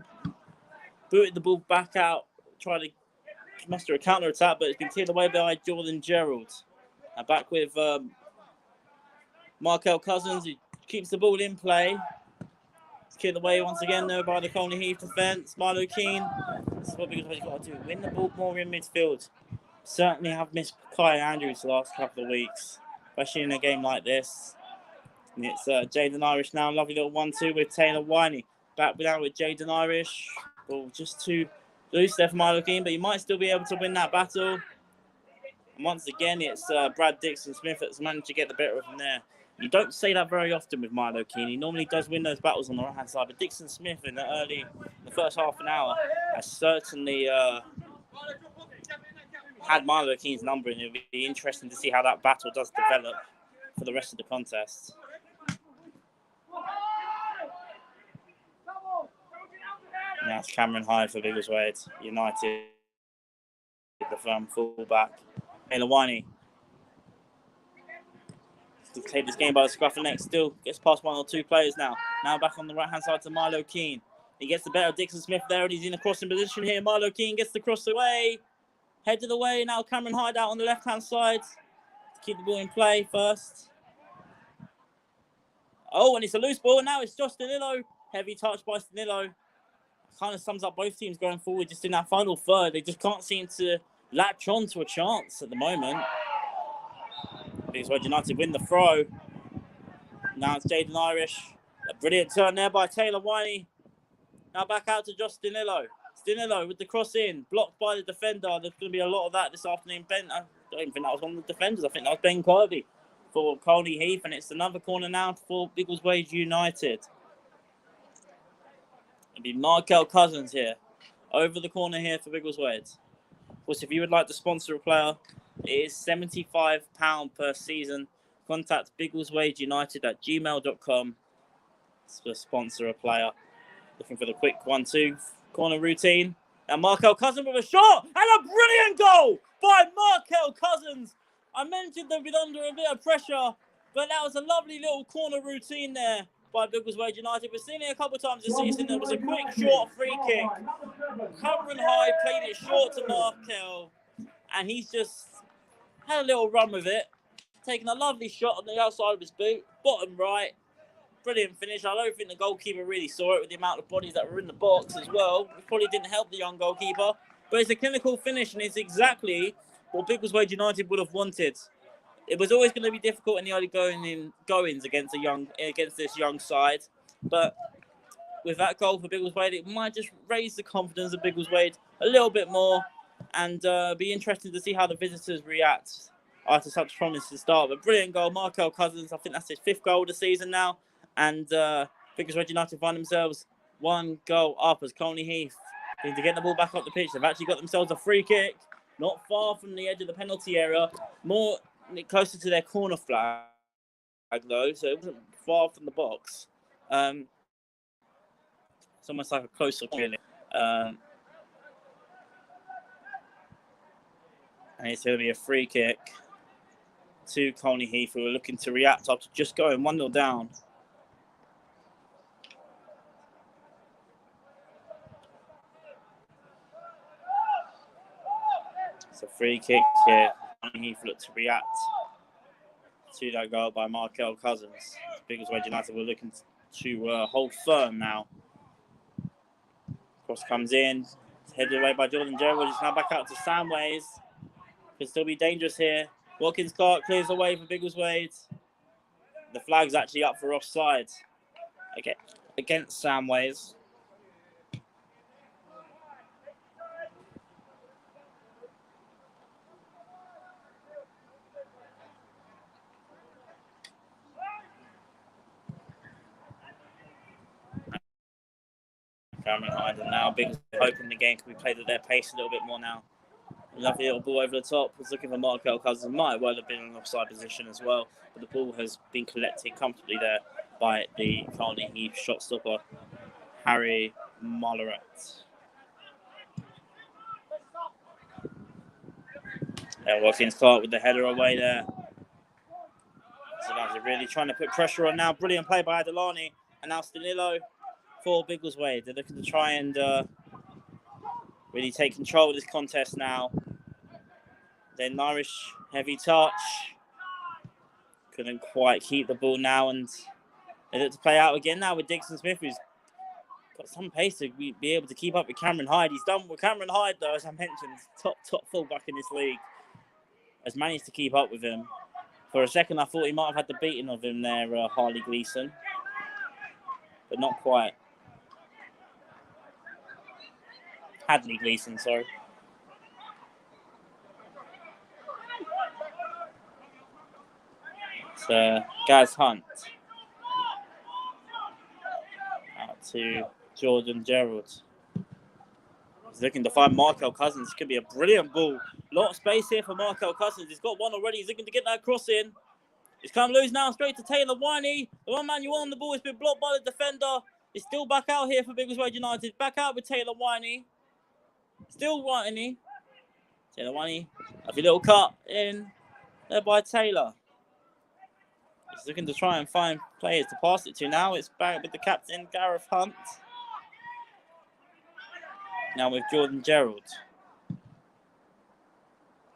booted the ball back out. Tried to muster a counter-attack, but it's been cleared away by Jordan Gerald. Now back with Markel Cousins, who keeps the ball in play. It's cleared away once again, though, by the Colney Heath defence. Milo Keane. This is what we've got to do. Win the ball more in midfield. Certainly have missed Kai Andrews the last couple of weeks, especially in a game like this. And it's Jaden Irish now. Lovely little 1-2 with Taylor Winey. Back down with Jaden Irish. Ball just too loose there for Milo Keane, but he might still be able to win that battle. And once again, it's Brad Dixon-Smith that's managed to get the better of him there. You don't say that very often with Milo Keane. He normally does win those battles on the right-hand side, but Dixon-Smith in the first half an hour has certainly had Milo Keane's number, and it'll be interesting to see how that battle does develop for the rest of the contest. Now it's Cameron Hyde for Biggleswade United, the firm fullback. Taylor Winey to take this game by the scruff of the neck. Still gets past one or two players now. Now back on the right-hand side to Milo Keane. He gets the better of Dixon-Smith there, and he's in a crossing position here. Milo Keane gets the cross away. Headed away. Now Cameron Hyde out on the left-hand side to keep the ball in play first. Oh, and it's a loose ball. And now it's Josh Danilo. Heavy touch by Danilo. Kind of sums up both teams going forward just in that final third. They just can't seem to latch on to a chance at the moment. Biggleswade United win the throw. Now it's Jaden Irish. A brilliant turn there by Taylor Winey. Now back out to Josh Danilo. Danilo with the cross in. Blocked by the defender. There's going to be a lot of that this afternoon. I don't even think that was one of the defenders. I think that was Ben Kirby for Colney Heath. And it's another corner now for Biggleswade United. It'll be Markel Cousins here. Over the corner here for Biggleswade. Of course, if you would like to sponsor a player, it is £75 per season. Contact biggleswadeunited@gmail.com to sponsor a player. Looking for the quick 1-2 corner routine. And Markel Cousins with a shot and a brilliant goal by Markel Cousins. I mentioned they've been under a bit of pressure, but that was a lovely little corner routine there by Biggleswade United. We've seen it a couple of times this season. There was a quick, short free kick. Cameron Hyde played it short to Markel, and he's just had a little run with it. Taking a lovely shot on the outside of his boot, bottom right. Brilliant finish. I don't think the goalkeeper really saw it with the amount of bodies that were in the box as well. It probably didn't help the young goalkeeper, but it's a clinical finish, and it's exactly what Biggleswade United would have wanted. It was always going to be difficult in the early goings against this young side, but with that goal for Biggleswade, it might just raise the confidence of Biggleswade a little bit more, and be interesting to see how the visitors react after such a promising start. But brilliant goal, Markel Cousins. I think that's his 5th goal of the season now, and Biggleswade United find themselves 1 goal up as Colney Heath need to get the ball back up the pitch. They've actually got themselves a free kick, not far from the edge of the penalty area, more closer to their corner flag though, so it wasn't far from the box. It's almost like a closer really. And it's going to be a free kick to Colney Heath, who are looking to react after just going 1-0 down. It's a free kick here. Heath looked to react to that goal by Markel Cousins. Biggleswade United were looking to hold firm now. Cross comes in, headed away by Jordan Gerald. It's now back out to Samways. Could still be dangerous here. Watkins Clark clears away for Biggleswade. The flag's actually up for offside against Samways. Cameron Hyde and now Biggleswade hoping the game can be played at their pace a little bit more now. Lovely little ball over the top. Was looking for Markel Cousins. Might well have been in an offside position as well. But the ball has been collected comfortably there by the Colney Heath shot stopper, Harry Molleret. And Watkins Clark with the header away there. So now they're really trying to put pressure on now. Brilliant play by Adelani. And now Stanillo for Biggleswade. They're looking to try and really take control of this contest now. Then Irish heavy touch. Couldn't quite keep the ball now, and they look to play out again now with Dixon Smith, who's got some pace to be able to keep up with Cameron Hyde. He's done with Cameron Hyde, though, as I mentioned, top fullback in this league. Has managed to keep up with him. For a second, I thought he might have had the beating of him there, Harley Gleeson, but not quite. Hadley Gleeson, sorry. It's Gaz Hunt. Out to Jordan Gerald. He's looking to find Markel Cousins. This could be a brilliant ball. A lot of space here for Markel Cousins. He's got one already. He's looking to get that cross in. He's come loose now, straight to Taylor Winey. The one man you want on the ball has been blocked by the defender. It's still back out here for Biggleswade United. Back out with Taylor Winey. Still Winey. Taylor Winey. Have a little cut in there by Taylor. He's looking to try and find players to pass it to now. It's back with the captain, Gareth Hunt. Now with Jordan Gerald.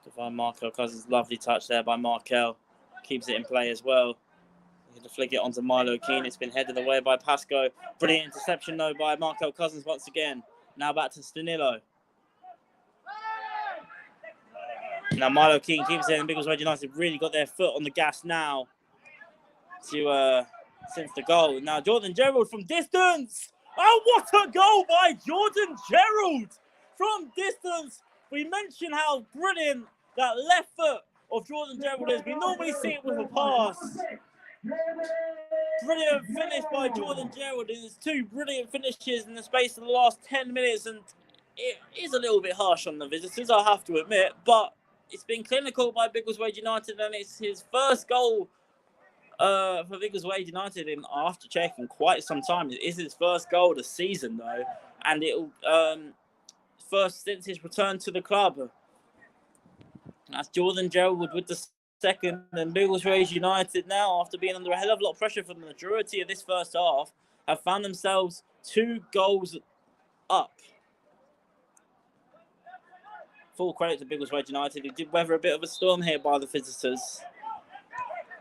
To find Markel Cousins. Lovely touch there by Markel. Keeps it in play as well. To flick it onto Milo Keane. It's been headed away by Pasco. Brilliant interception though by Markel Cousins once again. Now back to Stanillo. Now Milo Keane keeps it, and Biggleswade United really got their foot on the gas now to since the goal. Now Jordan Gerald from distance. Oh, what a goal by Jordan Gerald from distance. We mentioned how brilliant that left foot of Jordan Gerald is. We normally see it with a pass. Brilliant finish by Jordan Gerald. It's two brilliant finishes in the space of the last 10 minutes, and it is a little bit harsh on the visitors, I have to admit, but it's been clinical by Biggleswade United, and it's his first goal for Biggleswade United in, after checking, quite some time. It is his first goal of the season, though, and it'll first since his return to the club. That's Jordan Gerald with the second, and Biggleswade United now, after being under a hell of a lot of pressure for the majority of this first half, have found themselves 2 goals up. Full credit to Biggleswade United, who did weather a bit of a storm here by the visitors.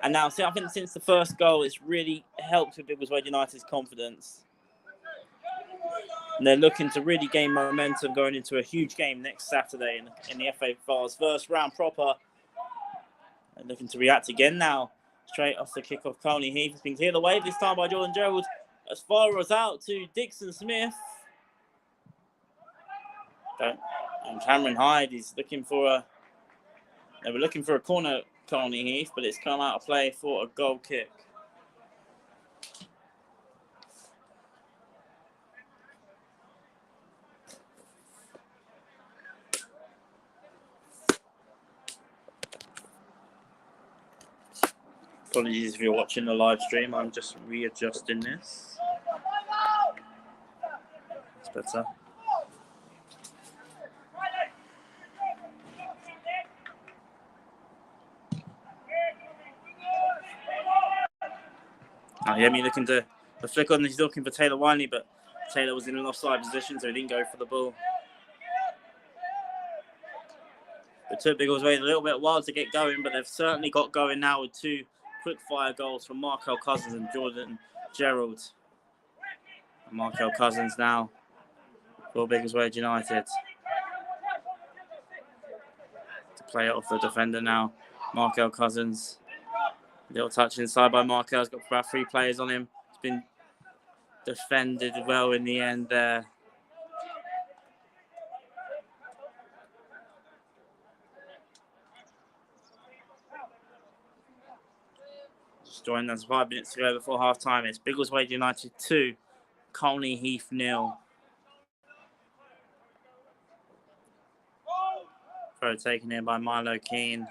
And now, I think since the first goal, it's really helped with Biggleswade United's confidence. And they're looking to really gain momentum going into a huge game next Saturday in the FA-FAR's first round proper. They're looking to react again now. Straight off the kick of Colney Heath. It's been cleared away this time by Jordan Gerald. As far as out to Dixon Smith. And Cameron Hyde is looking for they were looking for a corner, Colney Heath, but it's come out of play for a goal kick. Apologies if you're watching the live stream. I'm just readjusting this. It's better. Yemi looking to flick on. He's looking for Taylor Winey, but Taylor was in an offside position, so he didn't go for the ball. It took Biggleswade a little bit while to get going, but they've certainly got going now with 2 quick-fire goals from Markel Cousins and Jordan Gerald. And Markel Cousins now for Biggleswade United. To play it off the defender now. Markel Cousins. Little touch inside by Markel. He's got about 3 players on him. He's been defended well in the end there. Just joined us 5 minutes to go before half time. It's Biggleswade United 2, Colney Heath 0. Throw taken in by Milo Keane.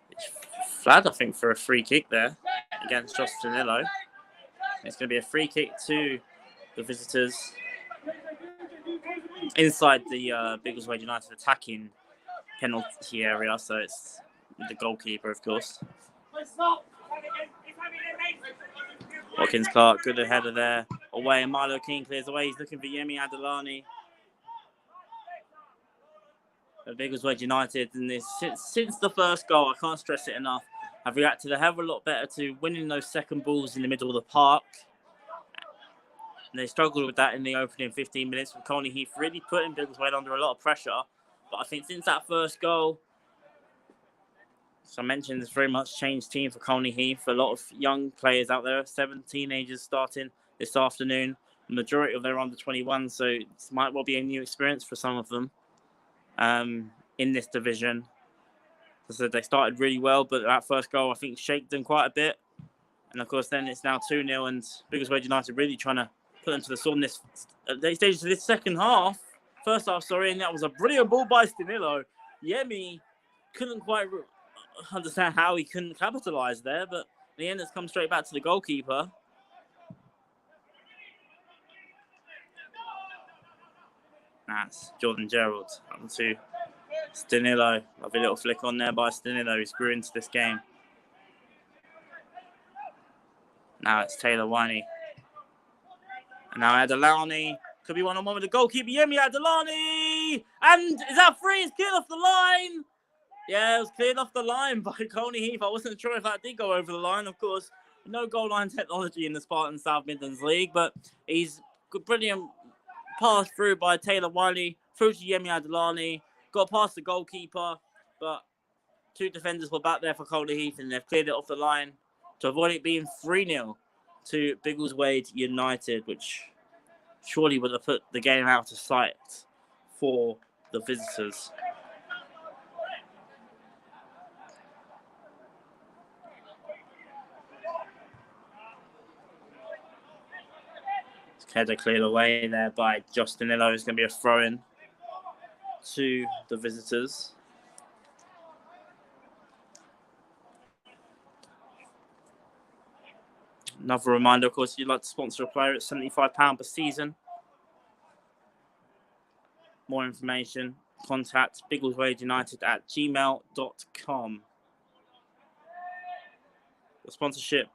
It's flagged, I think, for a free kick there against Josh Danilo. It's going to be a free kick to the visitors inside the Biggleswade United attacking penalty area, so it's with the goalkeeper, of course. Watkins Clark, good header there. Away, and Milo Keane clears away. He's looking for Yemi Adelani. Biggleswade United, in this since the first goal, I can't stress it enough, have reacted a hell of a lot better to winning those second balls in the middle of the park. And they struggled with that in the opening 15 minutes from Colney Heath, really putting Biggleswade under a lot of pressure. But I think since that first goal, as I mentioned, it's very much changed team for Colney Heath. A lot of young players out there, 7 teenagers starting this afternoon. The majority of them are under 21, so it might well be a new experience for some of them in this division. So they started really well, but that first goal, I think, shaked them quite a bit. And of course, then it's now 2-0, and Biggleswade United really trying to put them to the sword in this stage of this first half, and that was a brilliant ball by Stanillo. Yemi couldn't quite understand how he couldn't capitalise there, but in the end, it's come straight back to the goalkeeper. That's Jordan Gerald on to Stanillo. Lovely little flick on there by Stanillo, who's grew into this game. Now it's Taylor Winey. And now Adelani could be one-on-one with the goalkeeper, Yemi Adelani! And is that free? It's cleared off the line! Yeah, it was cleared off the line by Colney Heath. I wasn't sure if that did go over the line. Of course, no goal line technology in the Spartan South Midlands League, but he's good, brilliant pass through by Taylor Wiley, through to Yemi Adelani, got past the goalkeeper, but 2 defenders were back there for Colney Heath, and they've cleared it off the line to avoid it being 3-0 to Biggleswade United, which surely would have put the game out of sight for the visitors. Header cleared away there by Josh Danilo. It's going to be a throw-in to the visitors. Another reminder, of course, if you'd like to sponsor a player, it's £75 per season. More information, contact biggleswadeunited@gmail.com. The sponsorship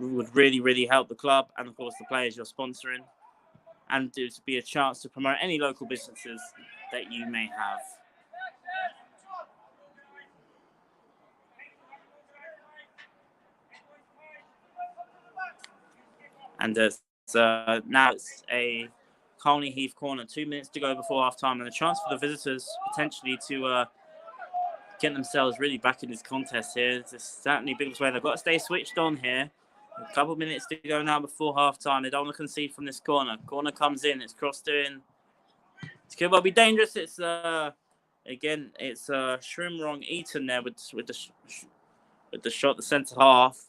would really, really help the club and, of course, the players you're sponsoring, and to be a chance to promote any local businesses that you may have. And now it's a Colney Heath corner, 2 minutes to go before half-time, and a chance for the visitors potentially to get themselves really back in this contest here. It's certainly Biggleswade. They've got to stay switched on here. A couple of minutes to go now before half-time. They don't want to concede from this corner. Corner comes in. It's crossed in. It could well be dangerous. It's again, it's Shrimrong Eaton there with the shot, the centre half.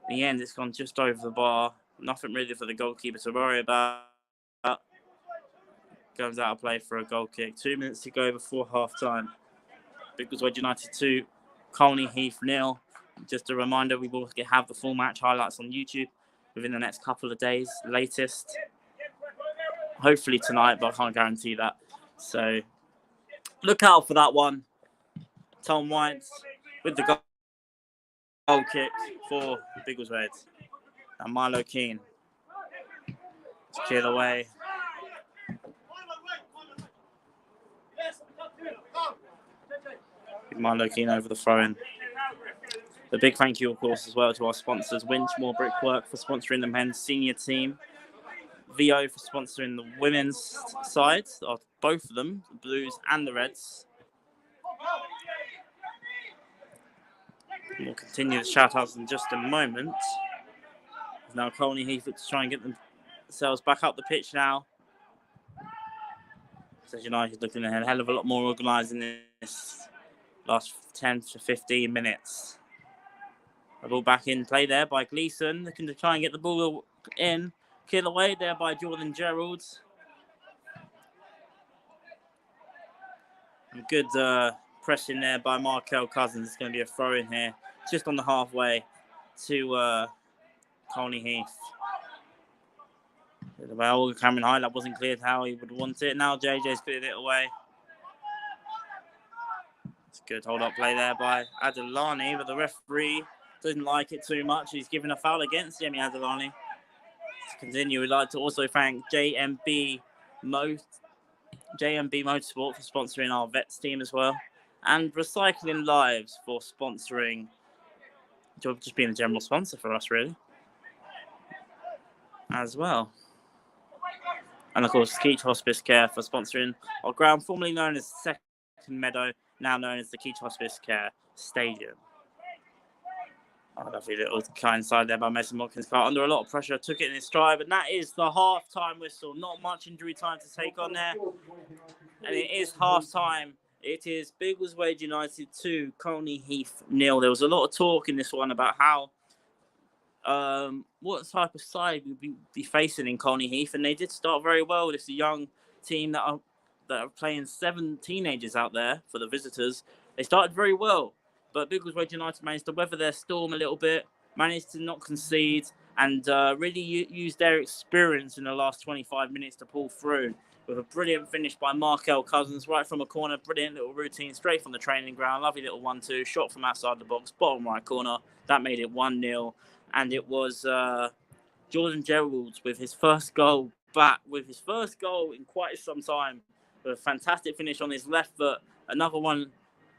In the end, it's gone just over the bar. Nothing really for the goalkeeper to worry about. Goes out of play for a goal kick. 2 minutes to go before half-time. Biggleswade United 2, Colney Heath 0. Just a reminder, we will have the full match highlights on YouTube within the next couple of days, latest. Hopefully tonight, but I can't guarantee that. So look out for that one. Tom White with the goal kick for Biggleswade. And Milo Keane to clear away. Milo Keane over the throw-in. A big thank you, of course, as well to our sponsors, Winchmore Brickwork for sponsoring the men's senior team, VO for sponsoring the women's side, of both of them, the Blues and the Reds. We'll continue the shout-outs in just a moment. Now Colney Heath to try and get themselves back up the pitch now. So United looking a hell of a lot more organised in this last 10 to 15 minutes. The ball back in play there by Gleeson, looking to try and get the ball in. Kill away there by Jordan Gerald. And good pressing there by Markel Cousins. It's going to be a throw in here, just on the halfway to Colney Heath. By Olga Cameron High, that wasn't cleared how he would want it. Now JJ's cleared it away. It's a good hold-up play there by Adelani, but the referee doesn't like it too much. He's given a foul against Jimmy Adelani. To continue, we'd like to also thank JMB Motorsport for sponsoring our Vets team as well, and Recycling Lives for sponsoring, just being a general sponsor for us, really, as well. And of course, Keach Hospice Care for sponsoring our ground, formerly known as Second Meadow, now known as the Keach Hospice Care Stadium. Oh, lovely little kind side there by Mason Watkins. Under a lot of pressure, took it in his stride, but that is the half-time whistle. Not much injury time to take on there. And it is half-time. It is Biggleswade United 2, Colney Heath 0. There was a lot of talk in this one about how what type of side we'd be facing in Colney Heath, and they did start very well. It's a young team that are playing 7 teenagers out there for the visitors. They started very well, but Biggleswade United managed to weather their storm a little bit, managed to not concede, and really use their experience in the last 25 minutes to pull through with a brilliant finish by Markel Cousins right from a corner. Brilliant little routine straight from the training ground. Lovely little 1-2 shot from outside the box, bottom right corner. That made it 1-0. And it was Jordan Gerald with his first goal in quite some time. With a fantastic finish on his left foot. Another one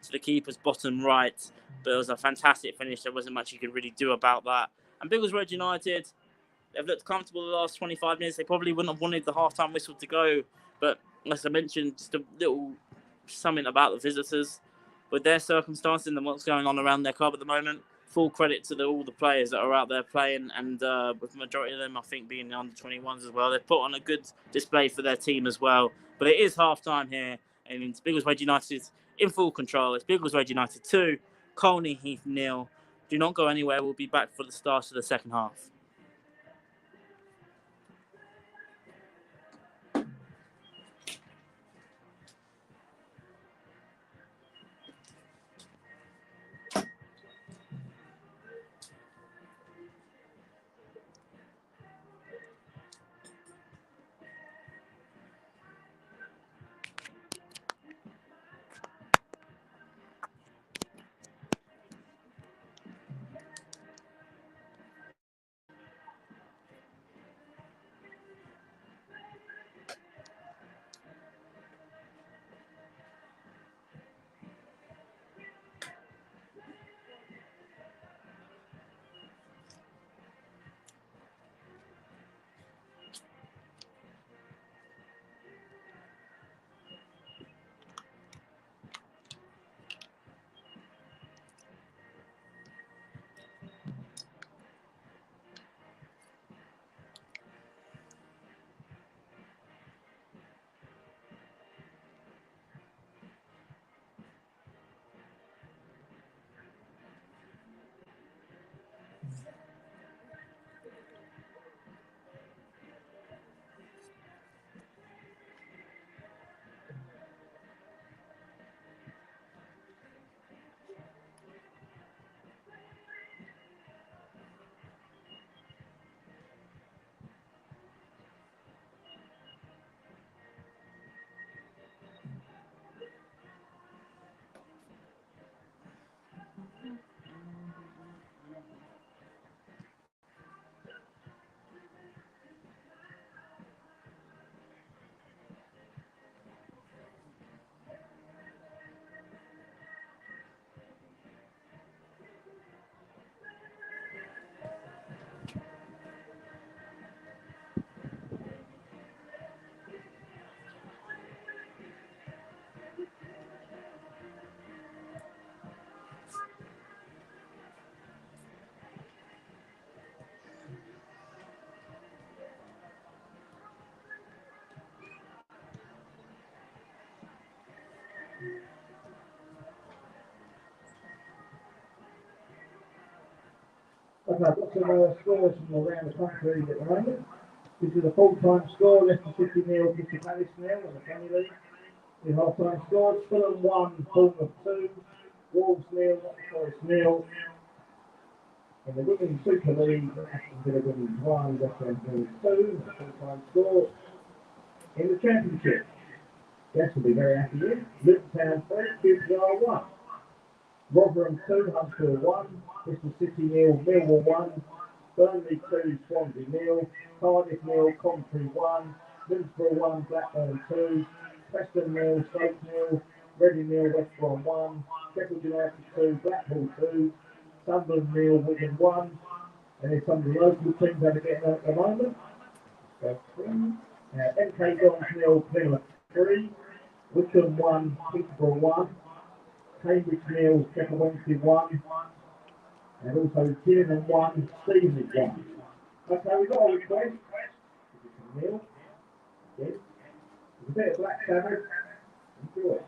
to the keeper's bottom right. But it was a fantastic finish. There wasn't much you could really do about that. And Biggleswade United, they've looked comfortable the last 25 minutes. They probably wouldn't have wanted the half-time whistle to go. But as I mentioned, just a little something about the visitors. With their circumstances and what's going on around their club at the moment, full credit to all the players that are out there playing, and with the majority of them, I think, being the under-21s as well. They've put on a good display for their team as well. But it is half-time here, and it's Biggleswade United in full control. It's Biggleswade United 2, Colney Heath 0. Do not go anywhere. We'll be back for the start of the second half. Okay, I've got some scores from around the country at the moment. This is a full-time score, Leicester City 0, Crystal Palace 0 in the Premier League. The half-time scores, Fulham 1, Bournemouth 2, Wolves 0, Forest 0. In the Women's Super League, Aston Villa winning 1, West Ham 2, the full-time score. In the Championship, Guess will be very happy here. Luton Town 3, QPR 1. Rotherham 2, Huntsville 1, Bristol City 0, Millwall 1, Burnley 2, Swansea 0, Cardiff 0, Coventry 1, Middlesbrough 1, Blackburn 2, Preston 0, Stoke 0, Reading 0, West Brom 1, Sheffield United 2, Blackpool 2, Sunderland 0, Wigan 1, and there's some of the local teams that are getting at the moment. MK Dons 0, Plymouth 3, Wickham 1, Peterborough 1, Cambridge 0, Sheffield Wednesday 1, and also Gillingham 1, Stevenage 1. Okay, we've got a request. This is from Neil. Yes. There's a bit of Black Sabbath. Enjoy.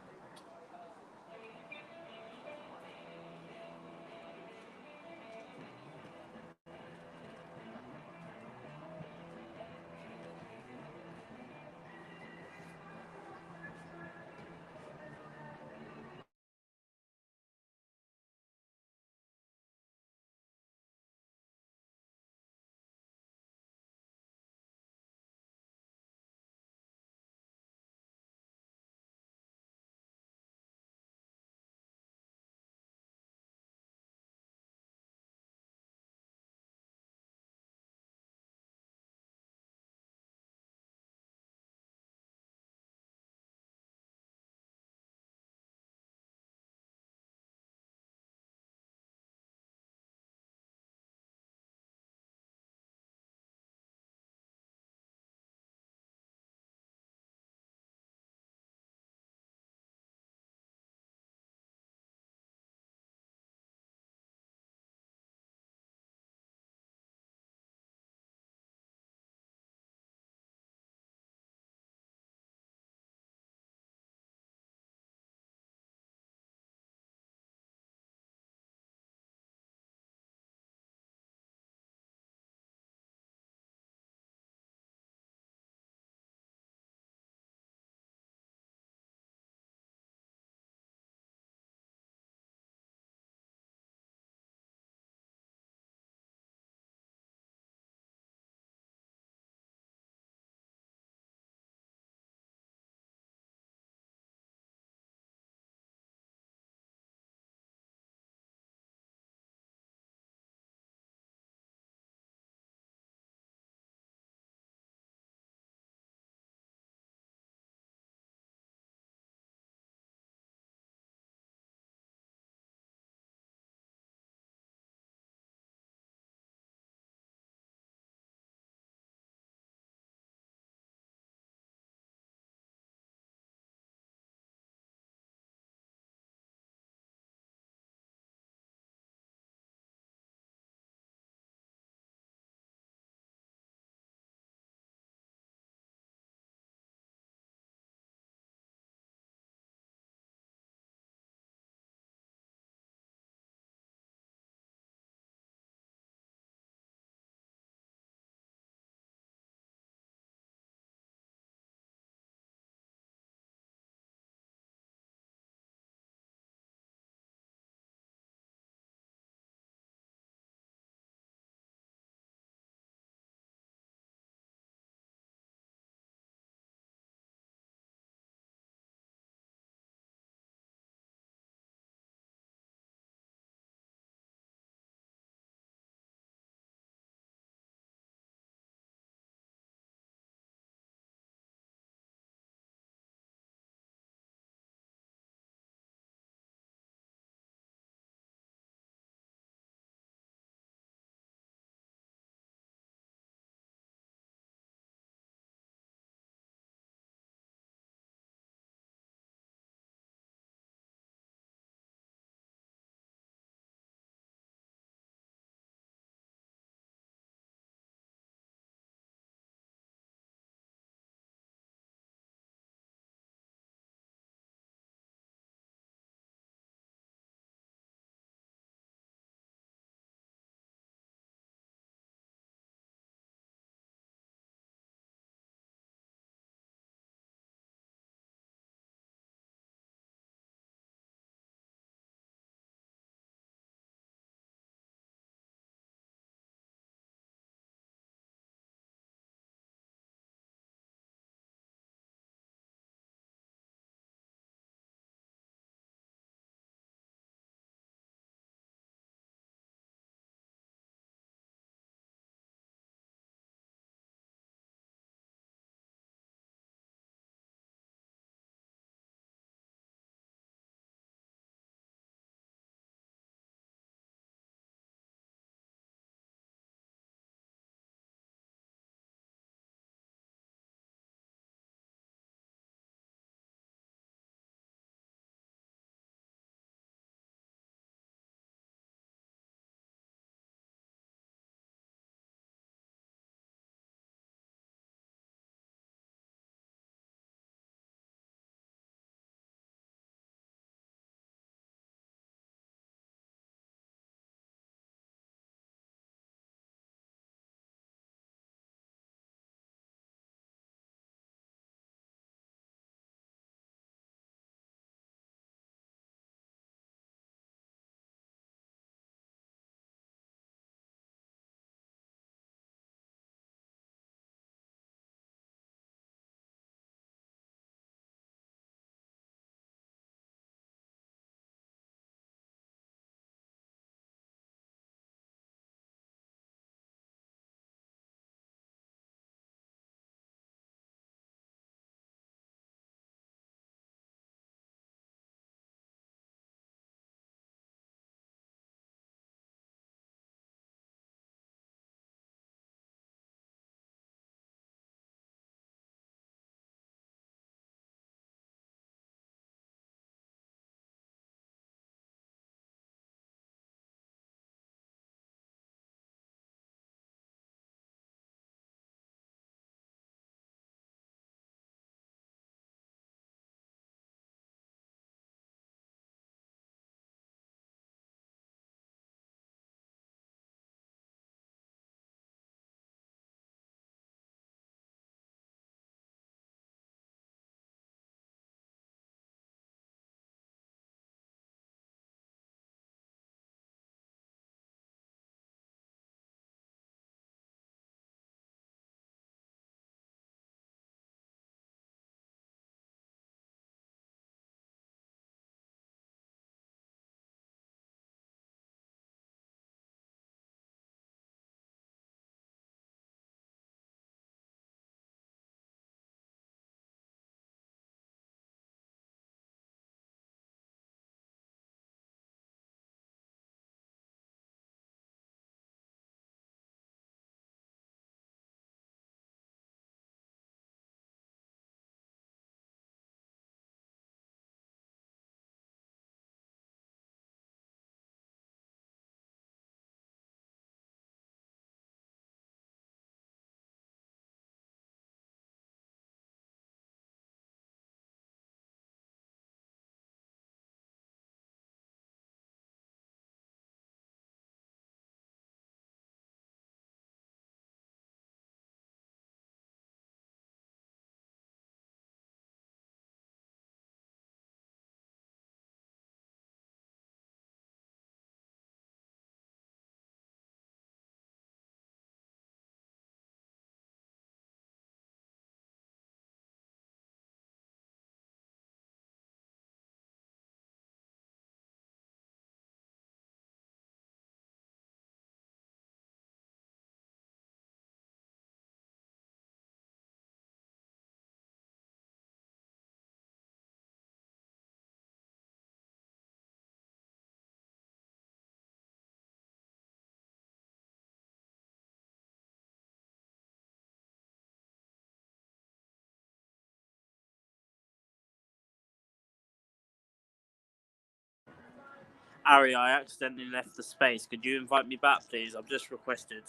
Ari, I accidentally left the space. Could you invite me back, please? I've just requested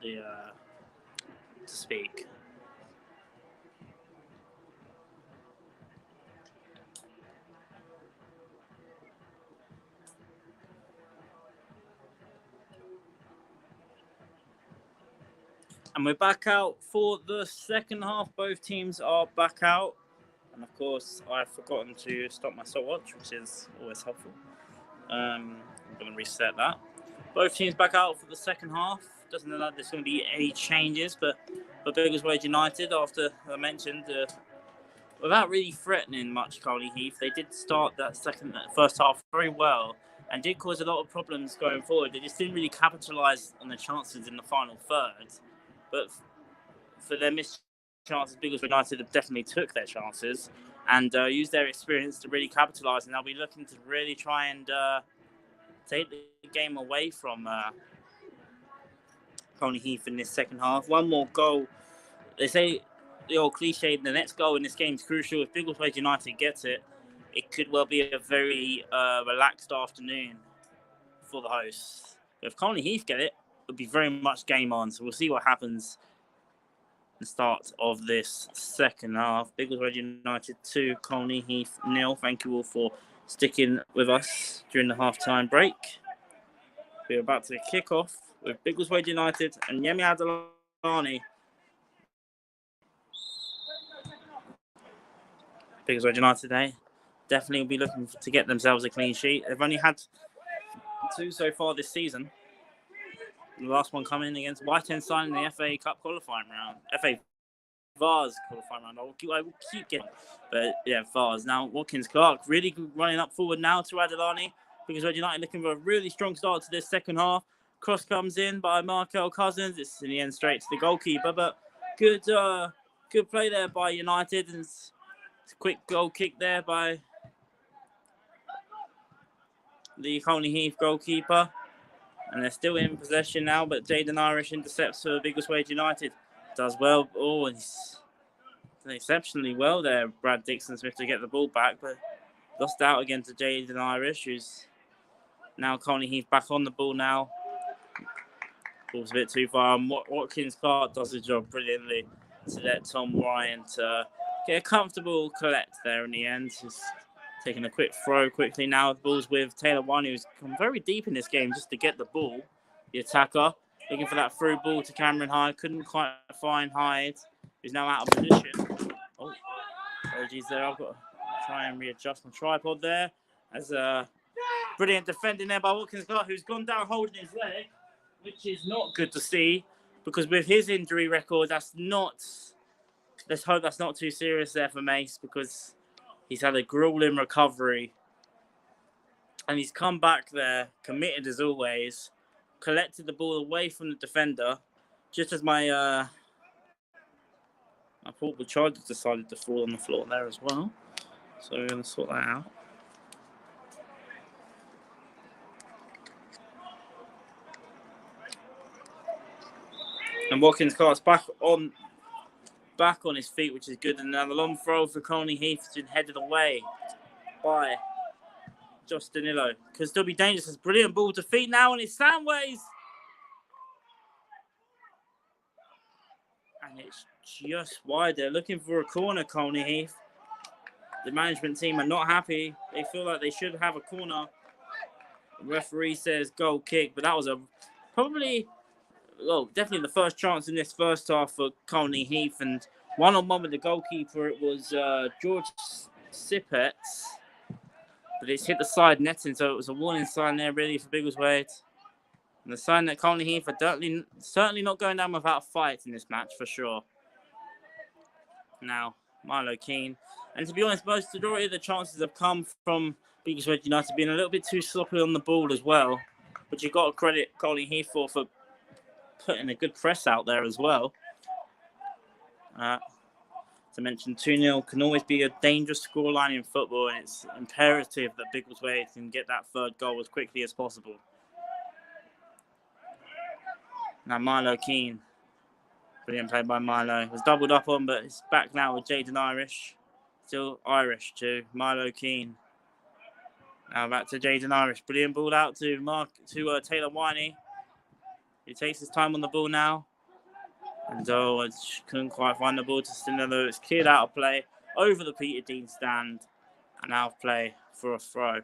to speak. And we're back out for the second half. Both teams are back out. And of course, I've forgotten to stop my stopwatch, which is always helpful. I'm going to reset that. Both teams back out for the second half. Doesn't look like there's going to be any changes, but Biggleswade United, after I mentioned, without really threatening much Colney Heath, they did start that first half very well and did cause a lot of problems going forward. They just didn't really capitalise on the chances in the final third. But for their missed chances, Biggleswade United have definitely took their chances and used their experience to really capitalise. And they'll be looking to really try and take the game away from Colney Heath in this second half. One more goal. They say the old cliche, the next goal in this game is crucial. If Biggleswade United gets it, it could well be a very relaxed afternoon for the hosts. But if Colney Heath get it, it'll be very much game on. So we'll see what happens at the start of this second half. Biggleswade United 2, Colney Heath 0. Thank you all for sticking with us during the half-time break. We're about to kick off with Biggleswade United and Yemi Adalani. Biggleswade United today definitely will be looking to get themselves a clean sheet. They've only had 2 so far this season. The last one coming against White Ensign in the FA Cup qualifying round. FA Vars qualifying round. I will keep getting, but yeah, Vars. Now Watkins Clark really running up forward now to Adalani. Biggleswade United looking for a really strong start to this second half. Cross comes in by Markel Cousins. It's in the end straight to the goalkeeper, but good play there by United, and it's a quick goal kick there by the Colney Heath goalkeeper. And they're still in possession now, but Jaden Irish intercepts for Biggleswade United. Does well. Oh, he's done exceptionally well there, Brad Dixon-Smith, to get the ball back, but lost out again to Jaden Irish, who's now Colney Heath back on the ball now. Ball's a bit too far. Watkins Clark does his job brilliantly to let Tom Ryan to get a comfortable collect there in the end. He's taking a quick throw quickly now. The ball's with Taylor One, who's come very deep in this game just to get the ball. The attacker looking for that through ball to Cameron Hyde. Couldn't quite find Hyde, who's now out of position. Oh, apologies there. I've got to try and readjust my tripod there. As a brilliant defending there by Watkins Clark, who's gone down holding his leg, which is not good to see, because with his injury record, let's hope that's not too serious there for Mace, because he's had a grueling recovery. And he's come back there, committed as always, collected the ball away from the defender, just as my portable charger decided to fall on the floor there as well. So we're going to sort that out. And Watkins Clark's back on his feet, which is good. And now the long throw for Colney Heath has been headed away by Josh Danilo. Could still be dangerous. It's a brilliant ball to feet now, and it's Sandways. And it's just wide. They're looking for a corner, Colney Heath. The management team are not happy. They feel like they should have a corner. The referee says goal kick, but that was definitely the first chance in this first half for Colney Heath, and one-on-one with the goalkeeper, it was George Sippett, but it's hit the side netting, so it was a warning sign there really for Biggleswade. And the sign that Colney Heath are certainly not going down without a fight in this match for sure. Now, Milo Keane. And to be honest, majority of the chances have come from Biggleswade United being a little bit too sloppy on the ball as well. But you've got to credit Colney Heath for putting a good press out there as well. To mention, 2-0 can always be a dangerous scoreline in football, and it's imperative that Biggleswade can get that third goal as quickly as possible. Now Milo Keane. Brilliant play by Milo. Was doubled up on, but it's back now with Jaden Irish. Still Irish to Milo Keane. Now back to Jaden Irish. Brilliant ball out to Taylor Winey. He takes his time on the ball now. And I couldn't quite find the ball to Stinello. It's cleared out of play over the Peter Dean stand. And out of play for a throw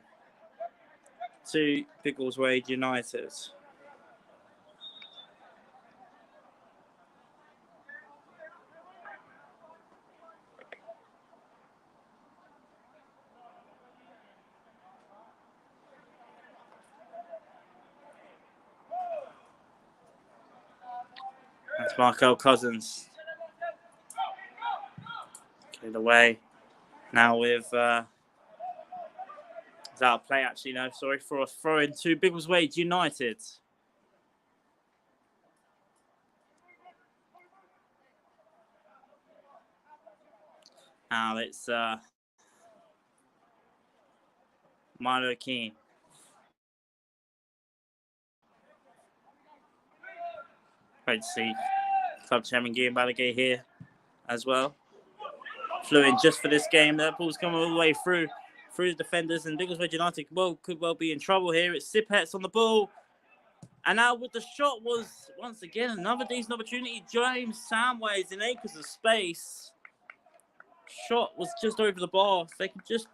to Biggleswade United. That's Markel Cousins. Cleared away. Now with... it's out of play, actually. No, sorry. For a throw into Biggleswade United. Now it's Milo Keane. Great to see Club Chairman Guillaume Balaguer here as well. Flew in just for this game. That ball's coming all the way through the defenders, and Biggleswade United could well be in trouble here. It's Sipets on the ball. And now with the shot was, once again, another decent opportunity. James Samways in acres of space. Shot was just over the bar. If they could just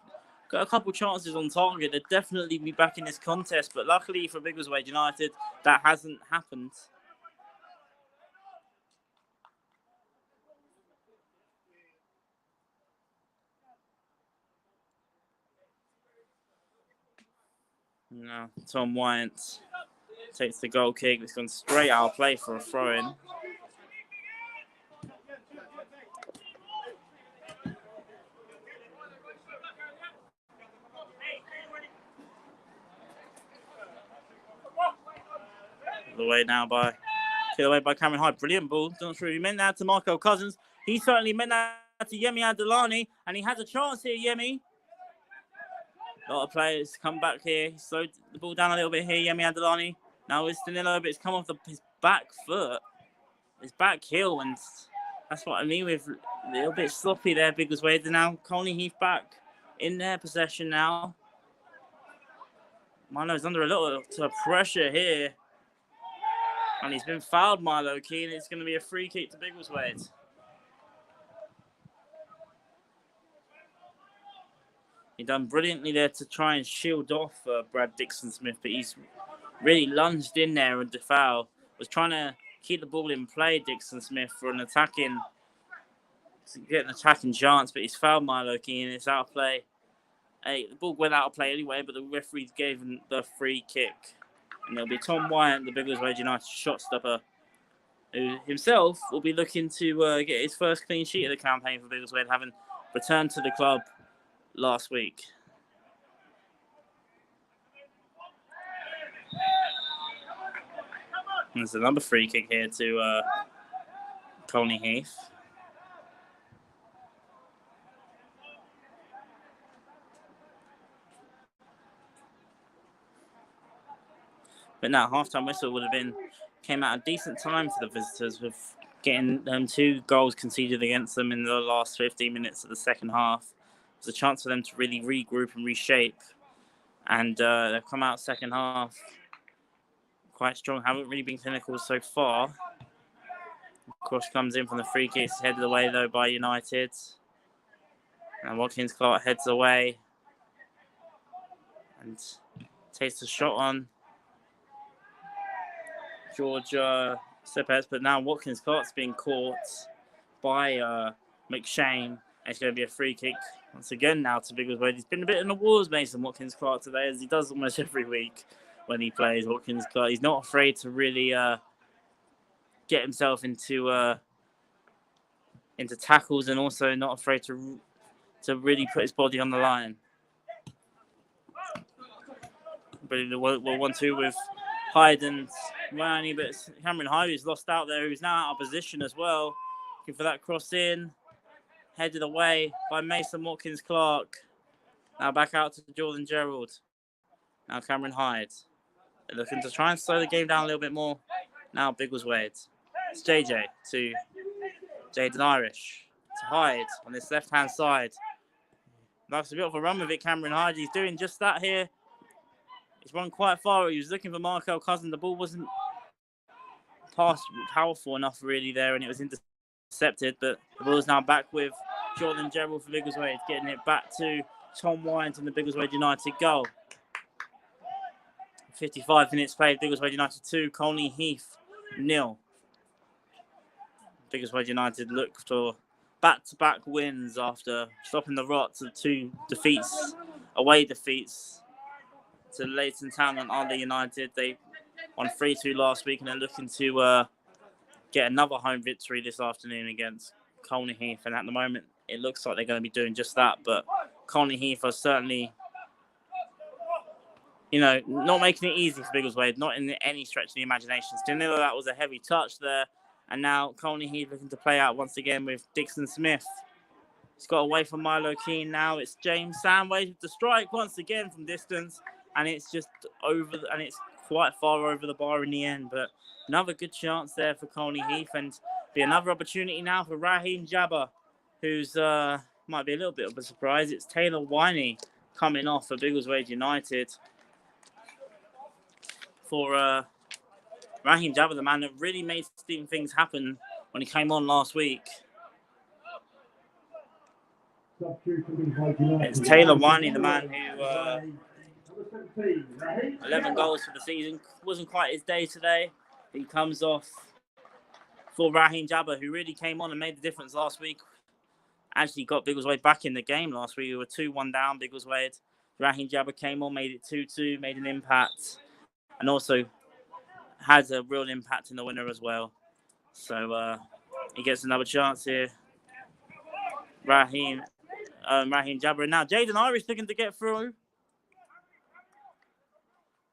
got a couple chances on target, they'd definitely be back in this contest. But luckily for Biggleswade United, that hasn't happened. No, Tom Wyant takes the goal kick. It's gone straight out of play for a throw-in. Away now by Cameron Hyde. Brilliant ball. Not sure he meant that to Markel Cousins. He certainly meant that to Yemi Adelani, and he has a chance here, Yemi. A lot of players come back here. He slowed the ball down a little bit here, Yemi Adelani. Now it's Danilo, but it's come off his back foot, his back heel, and that's what I mean with a little bit sloppy there, Biggleswade. And now Colney Heath back in their possession now. Milo's under a lot of pressure here. And he's been fouled, Milo Keane. It's going to be a free kick to Biggleswade. He done brilliantly there to try and shield off Brad Dixon-Smith, but he's really lunged in there and the foul. Was trying to keep the ball in play, Dixon-Smith, for an attacking chance, but he's fouled Milo Keane. It's out of play. Hey, the ball went out of play anyway, but the referee gave him the free kick. And it'll be Tom Wyant, the Biggleswade United shot stopper, who himself will be looking to get his first clean sheet of the campaign for Biggleswade, having returned to the club last week. And there's another free kick here to Colney Heath. But now half-time whistle would have came at a decent time for the visitors, with getting 2 goals conceded against them in the last 15 minutes of the second half. It was a chance for them to really regroup and reshape. And they've come out second half quite strong. Haven't really been clinical so far. Cross comes in from the free kick. It's headed away though by United. And Watkins Clark heads away and takes the shot on Georgia Sipets, but now Watkins Clark's being caught by McShane. And it's going to be a free kick once again now to Biggleswade. He's been a bit in the wars, Mason Watkins Clark, today, as he does almost every week when he plays. Watkins Clark, he's not afraid to really get himself into tackles, and also not afraid to really put his body on the line. But the 1-2 with Hyde and Rowney, but Cameron Hyde is lost out there, who's now out of position as well. Looking for that cross in. Headed away by Mason Watkins Clark. Now back out to Jordan Gerald. Now Cameron Hyde. They're looking to try and slow the game down a little bit more. Now Biggleswade. It's JJ to Jaden Irish. To Hyde on this left-hand side. Likes a bit of a run with it, Cameron Hyde. He's doing just that here He's run quite far. He was looking for Markel Cousin. The ball wasn't powerful enough really there, and it was intercepted. But the ball is now back with Jordan Gerald for Biggleswade, getting it back to Tom Wines in the Biggleswade United goal. 55 minutes played. Biggleswade United 2, Colney Heath 0. Biggleswade United look for back-to-back wins after stopping the rot to 2 away defeats to Leighton Town and Arley United. They won 3-2 last week and they're looking to get another home victory this afternoon against Colney Heath. And at the moment, it looks like they're going to be doing just that. But Colney Heath are certainly, not making it easy for Biggleswade, not in any stretch of the imagination. Still, that was a heavy touch there. And now Colney Heath looking to play out once again with Dixon Smith. He's got away from Milo Keane now. It's James Sandway with the strike once again from distance. And it's just over, and it's quite far over the bar in the end. But another good chance there for Colney Heath. And be another opportunity now for Raheem Jabba, who's might be a little bit of a surprise. It's Taylor Winey coming off for Biggleswade United. For Raheem Jabba, the man that really made things happen when he came on last week. It's Taylor Winey, the man who 11 goals for the season. Wasn't quite his day today. He comes off for Raheem Jabba, who really came on and made the difference last week. Actually got Biggleswade back in the game last week. We were 2-1 down, Biggleswade. Raheem Jabba came on, made it 2-2, made an impact, and also has a real impact in the winner as well. So he gets another chance here. Raheem Jabba. And now Jaden Irish looking to get through.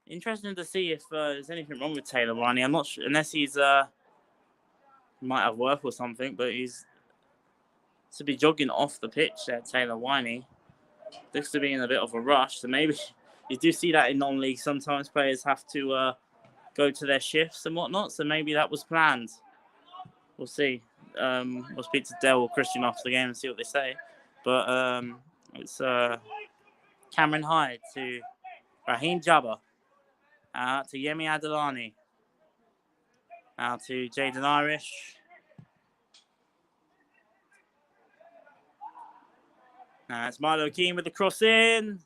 Interesting to see if there's anything wrong with Taylor Winey. I'm not sure, unless he's might have work or something, but he's to be jogging off the pitch there, Taylor Winey. Looks to be in a bit of a rush. So maybe you do see that in non-league. Sometimes players have to go to their shifts and whatnot. So maybe that was planned. We'll see. We'll speak to Dell or Christian after the game and see what they say. But it's Cameron Hyde to Raheem Jabba. To Yemi Adelani. Now to Jaden Irish. Now it's Milo Keane with the cross in.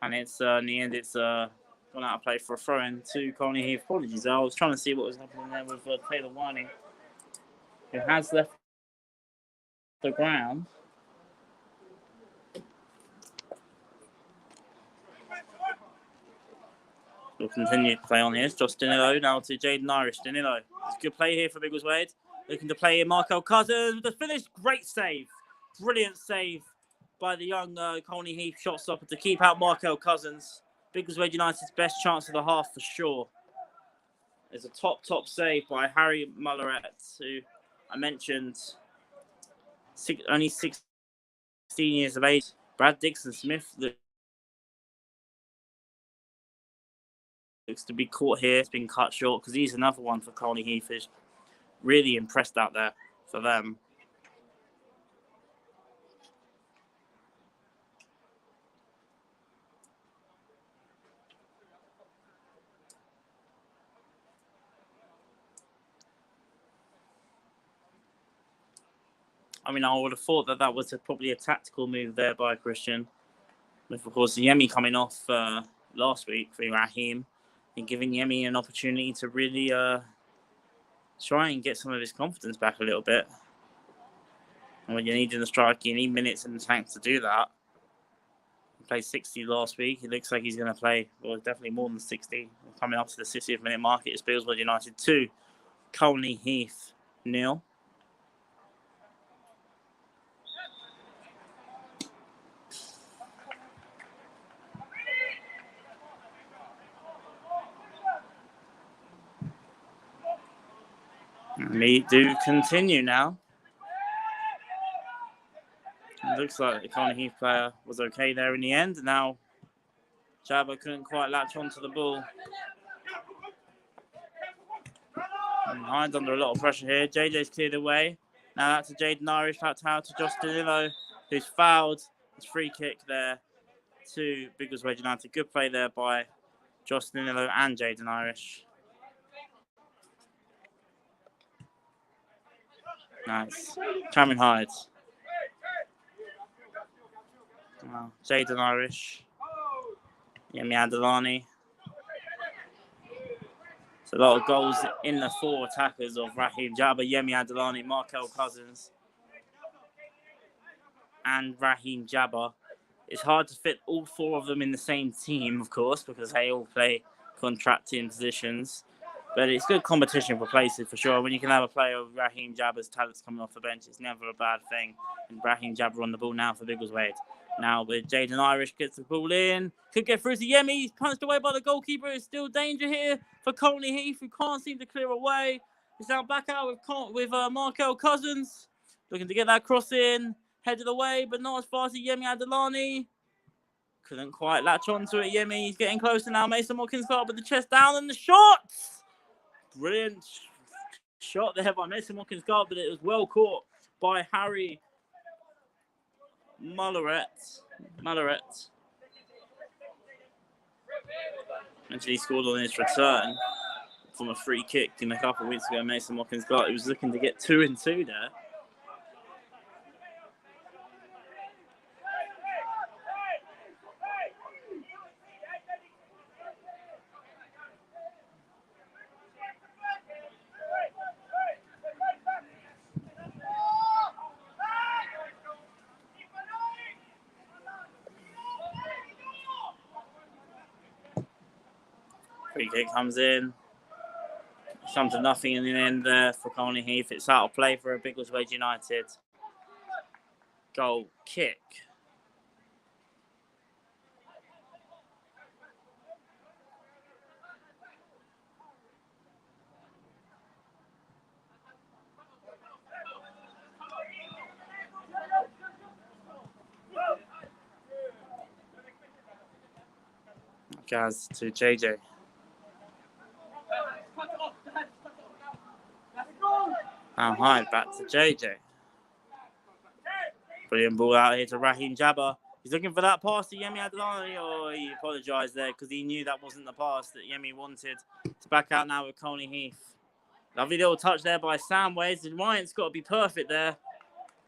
And it's in the end, it's gone out of play for a throw-in to Colney Heath. Apologies, I was trying to see what was happening there with Taylor Winey, who has left the ground. We'll continue to play on here. It's Josh Danilo now to Jaden Irish. Danilo, it's a good play here for Biggleswade. Looking to play in Markel Cousins with the finish. Great save. Brilliant save by the young Colney Heath shot stopper to keep out Markel Cousins. Biggleswade United's best chance of the half for sure. There's a top save by Harry Mulleret, who I mentioned, only 16 years of age. Brad Dixon Smith looks to be caught here. It's been cut short because he's another one for Colney Heath, who's really impressed out there for them. I mean, I would have thought that was probably a tactical move there by Christian. With, of course, Yemi coming off last week for Raheem and giving Yemi an opportunity to really try and get some of his confidence back a little bit. And when you're needing a striker, you need minutes in the tank to do that. He played 60 last week. It looks like he's going to play, well, definitely more than 60. Coming up to the 60th minute mark, it's Biggleswade United 2, Colney Heath 0. We do continue now. It looks like the Colney Heath player was okay there in the end. Now, Jabba couldn't quite latch onto the ball. And Hyde's under a lot of pressure here. JJ's cleared away. Now that's to Jaden Irish, out to Josh Danilo, who's fouled. His free kick there to Biggleswade United. Good play there by Josh Danilo and Jaden Irish. Nice. Cameron Hyde. Wow. Jaden Irish. Yemi Adelani. It's a lot of goals in the 4 attackers of Raheem Jabba, Yemi Adelani, Markel Cousins, and Raheem Jabba. It's hard to fit all 4 of them in the same team, of course, because they all play contracting positions. But it's good competition for places, for sure. When you can have a player of Raheem Jabba's talents coming off the bench, it's never a bad thing. And Raheem Jabba on the ball now for Biggleswade. Now with Jaden Irish gets the ball in. Could get through to Yemi. He's punched away by the goalkeeper. It's still danger here for Colney Heath, who can't seem to clear away. He's now back out with Markel Cousins. Looking to get that cross in. Headed away, but not as far as Yemi Adelani. Couldn't quite latch onto it, Yemi. He's getting closer now. Mason Watkins got up with the chest down and the shot! Brilliant shot there by Mason Watkins, but it was well caught by Harry Mulleret. Actually, he scored on his return from a free kick in a couple of weeks ago. Mason Watkins he was looking to get 2 and 2 there. Free kick comes in. Comes to nothing in the end there for Colney Heath. It's out of play for a Biggleswade United goal kick. Gaz to JJ. Now Hyde back to JJ. Brilliant ball out here to Raheem Jabba. He's looking for that pass to Yemi Adelani. Oh, he apologised there because he knew that wasn't the pass that Yemi wanted. It's back out now with Colney Heath. Lovely little touch there by Sam Wades. And Wyant's got to be perfect there.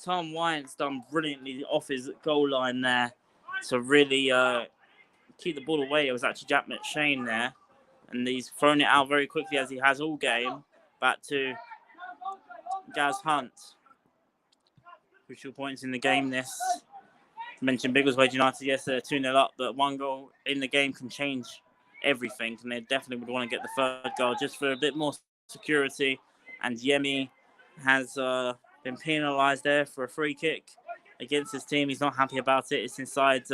Tom Wyant's done brilliantly off his goal line there to really keep the ball away. It was actually Jack McShane there. And he's thrown it out very quickly as he has all game. Back to Gaz Hunt. Crucial points in the game this. I mentioned Biggleswade United yesterday, 2-0 up, but 1 goal in the game can change everything. And they definitely would want to get the 3rd goal just for a bit more security. And Yemi has been penalised there for a free kick against his team. He's not happy about it. It's inside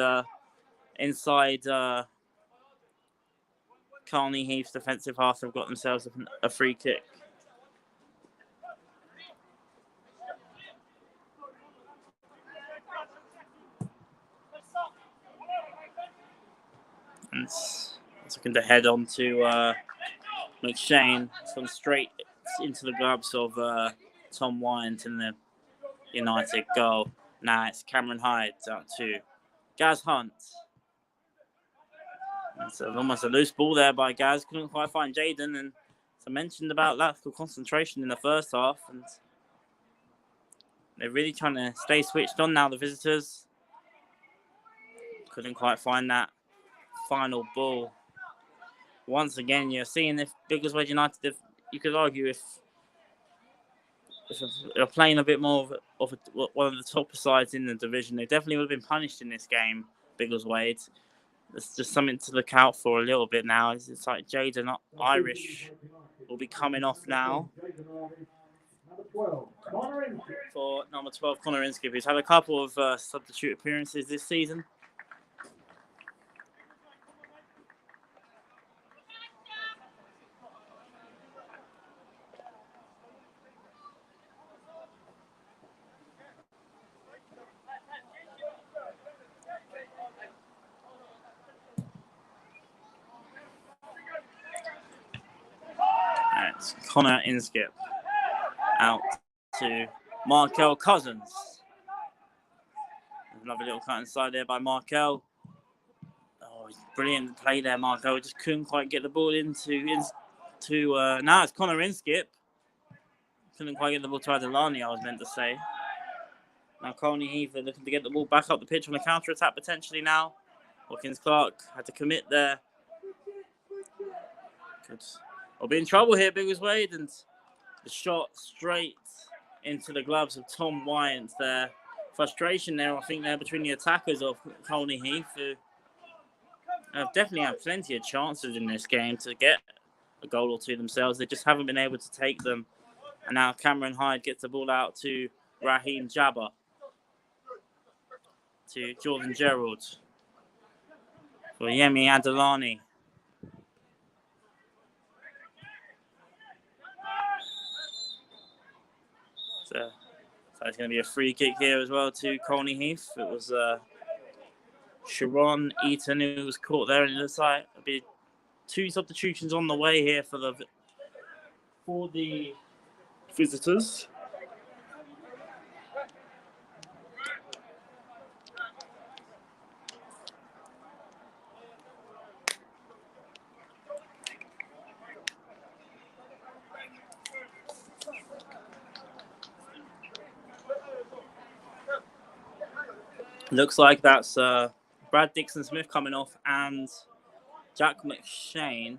Colney Heath's defensive half. Have got themselves a free kick. And it's looking to head on to McShane. It's gone straight into the gloves of Tom Wyant in the United goal. Now it's Cameron Hyde out to Gaz Hunt. It's almost a loose ball there by Gaz. Couldn't quite find Jaden. And as I mentioned about lack of concentration in the first half. And they're really trying to stay switched on now, the visitors. Couldn't quite find that final ball. Once again, you're seeing if Biggleswade United, you could argue if they're playing a bit more of one of the top sides in the division, they definitely would have been punished in this game, Biggleswade. It's just something to look out for a little bit now. It's like Jaden Irish will be coming off now for number 12, Connor Inskip, who's had a couple of substitute appearances this season. Connor Inskip out to Markel Cousins. Another little cut inside there by Markel. Oh, brilliant play there, Markel. Just couldn't quite get the ball now it's Connor Inskip. Couldn't quite get the ball to Adelani, I was meant to say. Now Colney Heath are looking to get the ball back up the pitch on a counter-attack potentially now. Hawkins Clark had to commit there. We'll be in trouble here, Biggleswade, and the shot straight into the gloves of Tom Wyant there. Frustration there, I think, there between the attackers of Colney Heath, who have definitely had plenty of chances in this game to get a goal or two themselves. They just haven't been able to take them. And now Cameron Hyde gets the ball out to Raheem Jabba, to Jordan Gerald, for Yemi Adelani. So it's going to be a free kick here as well to Colney Heath. It was Sharon Eaton who was caught there, and it looks like there'll be 2 substitutions on the way here for the visitors. Looks like that's Brad Dixon-Smith coming off and Jack McShane.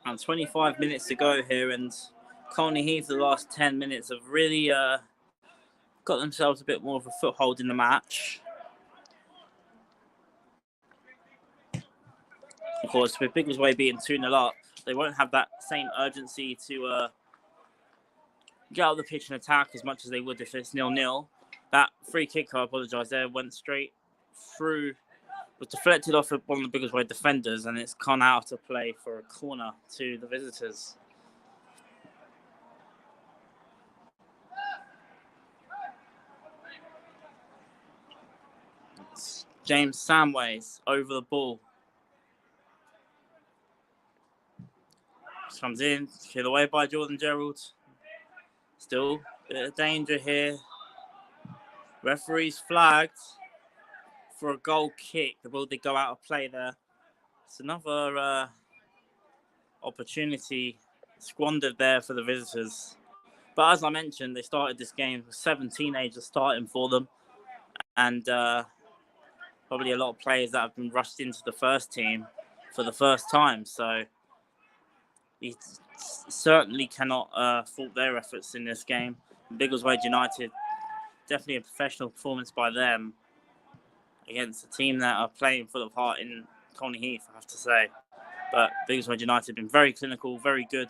And 25 minutes to go here, and Colney Heath, the last 10 minutes, have really got themselves a bit more of a foothold in the match. Of course, with Biggleswade being 2-0 up, they won't have that same urgency to get out of the pitch and attack as much as they would if it's 0-0. That free kick, I apologise there, went straight through, was deflected off of one of the Biggleswade defenders, and it's gone out of play for a corner to the visitors. It's James Samways over the ball. Comes in, cleared away by Jordan Gerald. Still a bit of danger here. Referee's flagged for a goal kick. The ball did go out of play there. It's another opportunity squandered there for the visitors. But as I mentioned, they started this game with 7 teenagers starting for them. And probably a lot of players that have been rushed into the first team for the first time. So he certainly cannot fault their efforts in this game. Biggleswade United, definitely a professional performance by them against a team that are playing full of heart in Colney Heath, I have to say. But Biggleswade United have been very clinical, very good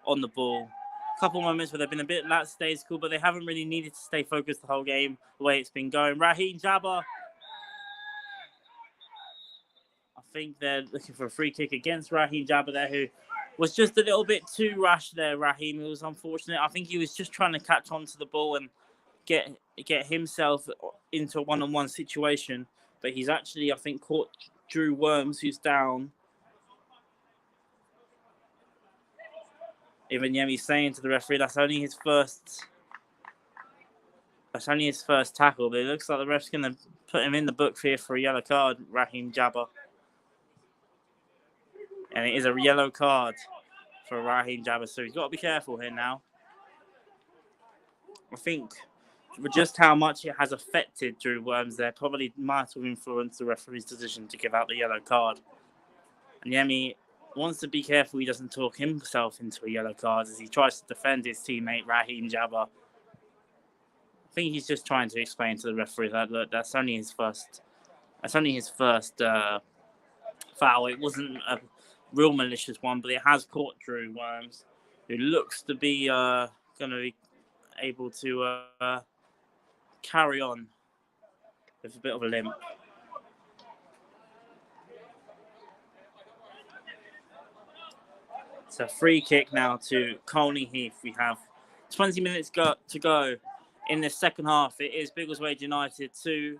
on the ball. A couple moments where they've been a bit lackadaisical, but they haven't really needed to stay focused the whole game the way it's been going. Raheem Jabba. I think they're looking for a free kick against Raheem Jabba there, who was just a little bit too rash there, Raheem. It was unfortunate. I think he was just trying to catch on to the ball and get himself into a one-on-one situation. But he's actually, I think, caught Drew Worms, who's down. Even Yemi saying to the referee that's only his first tackle. But it looks like the ref's going to put him in the book here for a yellow card, Raheem Jabba. And it is a yellow card for Raheem Jabba, so he's got to be careful here now. I think just how much it has affected Drew Worms there probably might have influenced the referee's decision to give out the yellow card. And Yemi wants to be careful he doesn't talk himself into a yellow card as he tries to defend his teammate Raheem Jabba. I think he's just trying to explain to the referee that, look, that's only his first foul. It wasn't a real malicious one, but it has caught Drew Worms, who looks to be going to be able to carry on with a bit of a limp. It's a free kick now to Colney Heath. We have 20 minutes to go in the second half. It is Biggleswade United 2,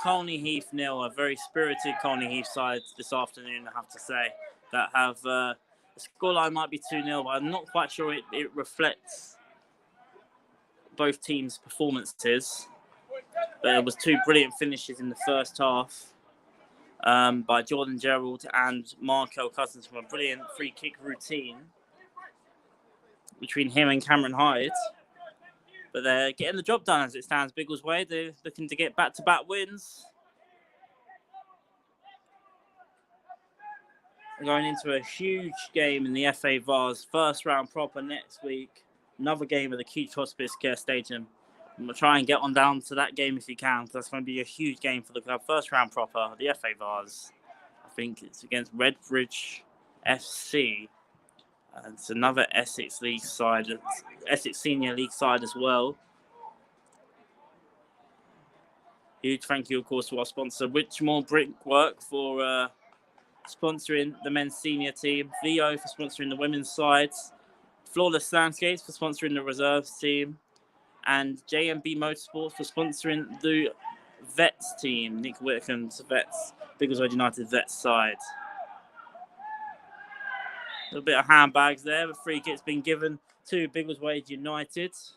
Colney Heath nil, a very spirited Colney Heath side this afternoon, I have to say, that have the scoreline might be 2-0, but I'm not quite sure it reflects both teams' performances. But it was two brilliant finishes in the first half by Jordan Gerald and Markel Cousins from a brilliant free kick routine between him and Cameron Hyde. But they're getting the job done as it stands. Biggleswade, they're looking to get back-to-back wins. We're going into a huge game in the FA Vars first round proper next week. Another game at the Keach Hospice Care Stadium. We'll try and get on down to that game if you can, because that's going to be a huge game for the club. First round proper, the FA Vars. I think it's against Redbridge FC. It's another Essex League side, Essex Senior League side as well. Huge thank you, of course, to our sponsor, Richmore Brickwork, for sponsoring the men's senior team, VO for sponsoring the women's sides, Flawless Landscapes for sponsoring the reserves team, and JMB Motorsports for sponsoring the vets team, Nick Whitcomb's vets, Biggleswade United vets side. A little bit of handbags there. The free kick's been given to Biggleswade United. Just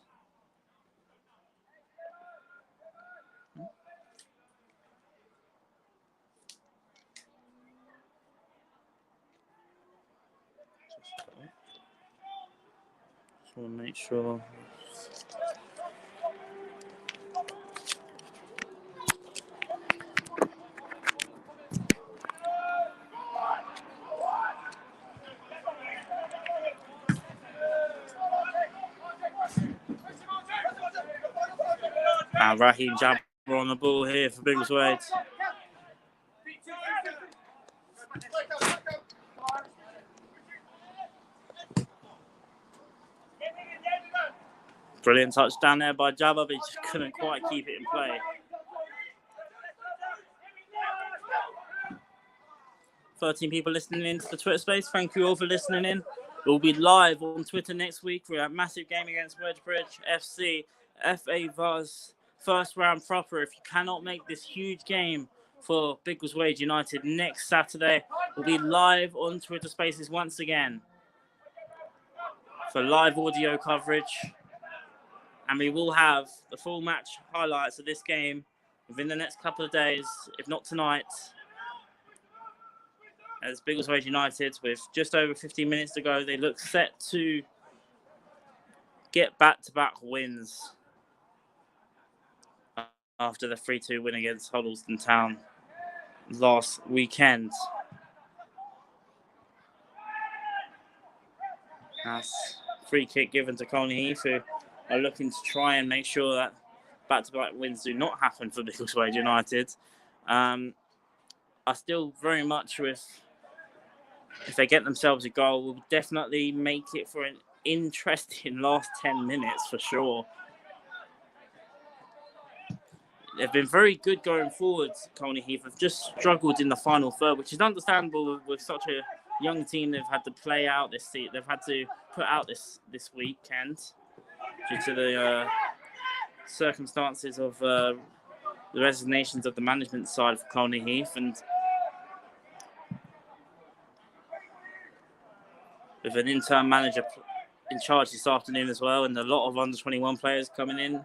want to make sure. Now Raheem Jabber on the ball here for Biggleswade. Brilliant touchdown there by Jabber, but he just couldn't quite keep it in play. 13 people listening in to the Twitter space. Thank you all for listening in. We'll be live on Twitter next week for a massive game against Wedgebridge FC, FA Vars first round proper. If you cannot make this huge game for Biggleswade United next Saturday, we'll be live on Twitter spaces once again for live audio coverage. And we will have the full match highlights of this game within the next couple of days, if not tonight. As Biggleswade United, with just over 15 minutes to go, they look set to get back-to-back wins after the 3-2 win against Huddleston Town last weekend. That's free kick given to Colney Heath, who are looking to try and make sure that back-to-back wins do not happen for Biggleswade United. Are still very much with, if they get themselves a goal, will definitely make it for an interesting last 10 minutes for sure. They've been very good going forward, Colney Heath. Have just struggled in the final third, which is understandable with such a young team they've had to play out this season. They've had to put out this weekend due to the circumstances of the resignations of the management side of Colney Heath, and with an intern manager in charge this afternoon as well, and a lot of under-21 players coming in,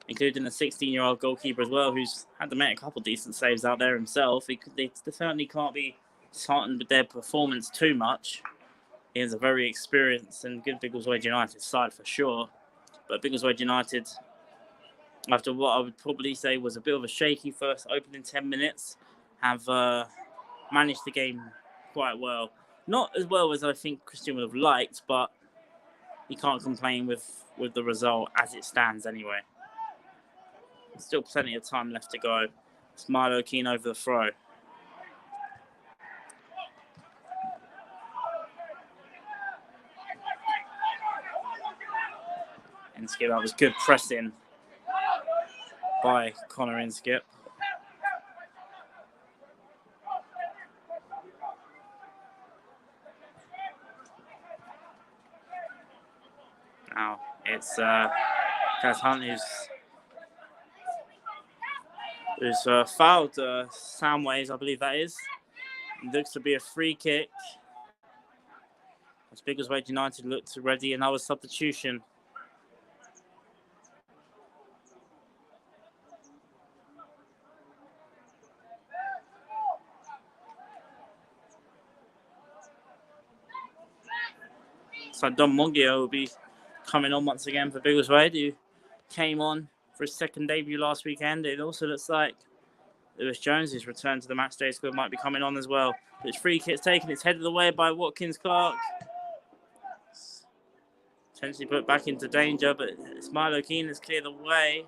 including a 16-year-old goalkeeper as well, who's had to make a couple of decent saves out there himself. They certainly can't be disheartened with their performance too much. He has a very experienced and good Biggleswade United side for sure. But Biggleswade United, after what I would probably say was a bit of a shaky first opening 10 minutes, have managed the game quite well. Not as well as I think Christian would have liked, but he can't complain with the result as it stands anyway. Still plenty of time left to go. It's Milo Keane over the throw. Inskip, that was good pressing by Connor Inskip. Now it's Kaz Hunt who's who's fouled Samways, I believe that is. It looks to be a free kick. As Biggleswade United look to ready another substitution. So Don Moggio will be coming on once again for Biggleswade, who came on for his second debut last weekend. It also looks like Lewis Jones's return to the matchday squad might be coming on as well. It's free kick's taken, it's headed away by Watkins Clark. Potentially put back into danger, but it's Milo Keane that's cleared the way.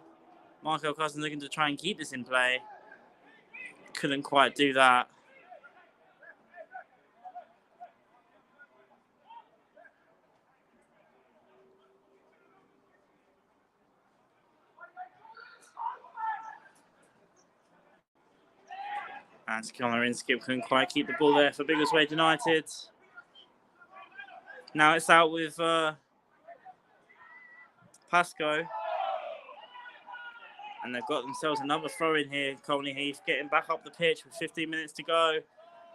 Markel Cousins looking to try and keep this in play. Couldn't quite do that. And Connor Inskip couldn't quite keep the ball there for Biggleswade United. Now it's out with Pascoe. And they've got themselves another throw in here. Colney Heath getting back up the pitch with 15 minutes to go.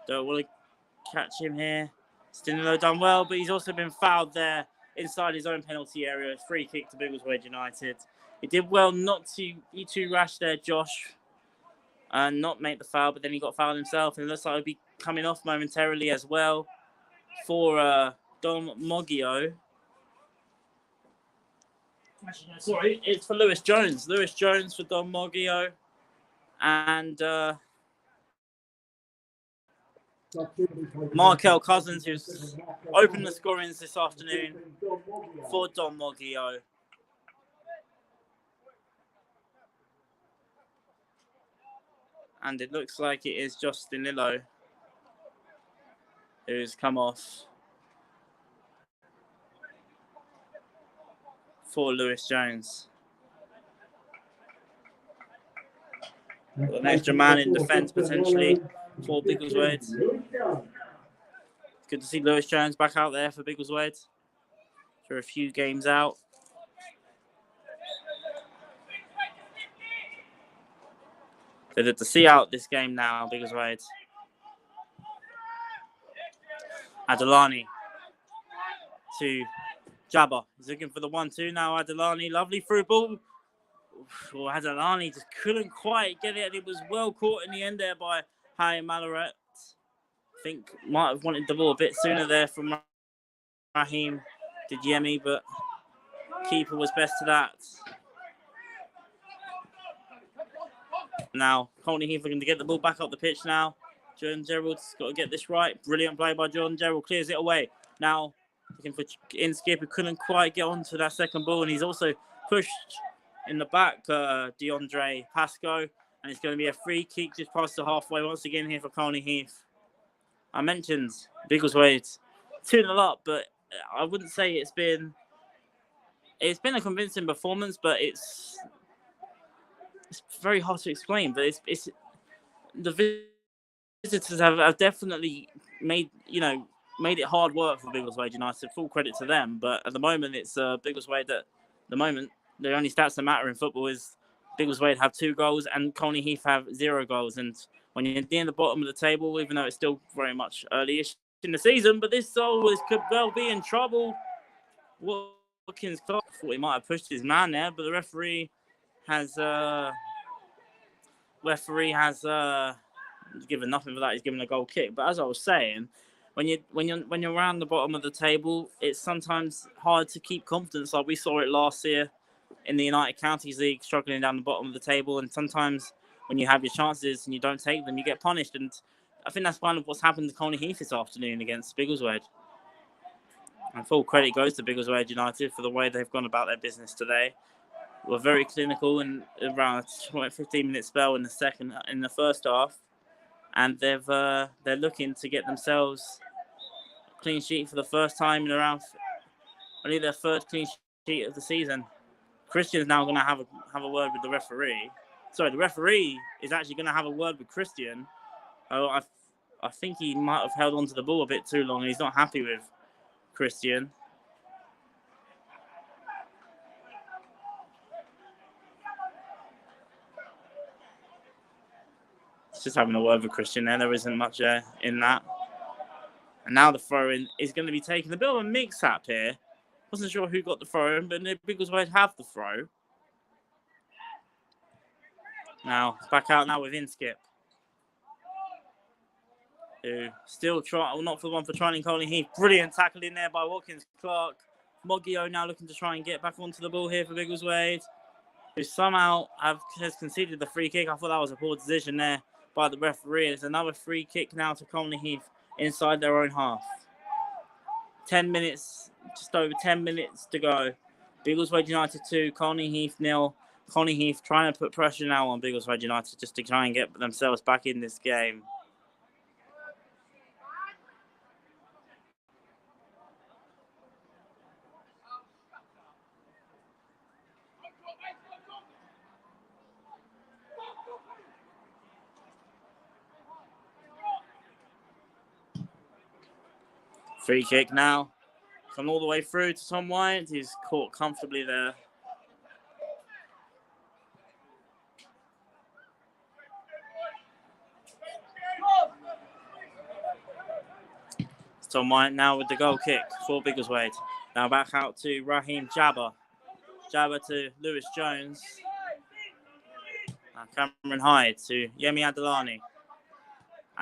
Don't want to catch him here. Stinilo done well, but he's also been fouled there inside his own penalty area. Free kick to Biggleswade United. He did well not to be too rash there, Josh, and not make the foul, but then he got fouled himself, and it looks like he'll be coming off momentarily as well for Don Moggio. Sorry, it's for Lewis Jones. Lewis Jones for Don Moggio. And Markel Cousins, who's opened the scorings this afternoon for Don Moggio. And it looks like it is Justin Lillo who's come off for Lewis Jones. An extra man in defence potentially for Biggleswade. Good to see Lewis Jones back out there for Biggleswade for a few games out. They look to see out this game now, Biggleswade. Adelani to Jabba. He's looking for the 1-2 now. Adelani, lovely through ball. Well, Adelani just couldn't quite get it. It was well caught in the end there by Harry Malaret. I think might have wanted the ball a bit sooner there from Raheem Didiemi, but keeper was best to that. Now, Colney Heath looking to get the ball back up the pitch now. Jordan Gerald's got to get this right. Brilliant play by Jordan Gerald. Clears it away. Now, looking for Inskip, who couldn't quite get onto that second ball. And he's also pushed in the back, DeAndre Pascoe. And it's going to be a free kick just past the halfway once again here for Colney Heath. I mentioned Biggleswade 2-0 up, but I wouldn't say it's been a convincing performance, but it's very hard to explain. But it's the visitors have definitely made it hard work for Biggleswade United. Full credit to them. But at the moment, it's Biggleswade that the moment the only stats that matter in football is Biggleswade have 2 goals and Colney Heath have 0 goals. And when you're near the bottom of the table, even though it's still very much early-ish in the season, but this always could well be in trouble. Watkins Clark thought he might have pushed his man there, but the referee has given nothing for that. He's given a goal kick. But as I was saying, when you're around the bottom of the table, it's sometimes hard to keep confidence. Like we saw it last year in the United Counties League, struggling down the bottom of the table. And sometimes when you have your chances and you don't take them, you get punished. And I think that's kind of what's happened to Colney Heath this afternoon against Biggleswade. And full credit goes to Biggleswade United for the way they've gone about their business today. We're very clinical in around a 15-minute spell in the first half, and they're looking to get themselves a clean sheet for the first time in around only their 3rd clean sheet of the season. Christian's now going to have a word with the referee. Sorry, the referee is actually going to have a word with Christian. Oh, I think he might have held onto the ball a bit too long. He's not happy with Christian. Just having a word with Christian there. There isn't much in that. And now the throw-in is going to be taking a bit of a mix-up here. Wasn't sure who got the throw-in, but Biggleswade have the throw. Now, back out now with Inskip. Who still not for the one for trying Colney Heath. Brilliant tackle in there by Watkins Clark. Moggio now looking to try and get back onto the ball here for Biggleswade, who somehow has conceded the free kick. I thought that was a poor decision there by the referee. It's another free kick now to Colney Heath inside their own half. 10 minutes, just over 10 minutes to go. Biggleswade United 2, Colney Heath 0. Colney Heath trying to put pressure now on Biggleswade United just to try and get themselves back in this game. Free kick now. Come all the way through to Tom White. He's caught comfortably there. It's Tom White now with the goal kick for Biggleswade. Now back out to Raheem Jabba. Jabba to Lewis Jones. Now Cameron Hyde to Yemi Adelani.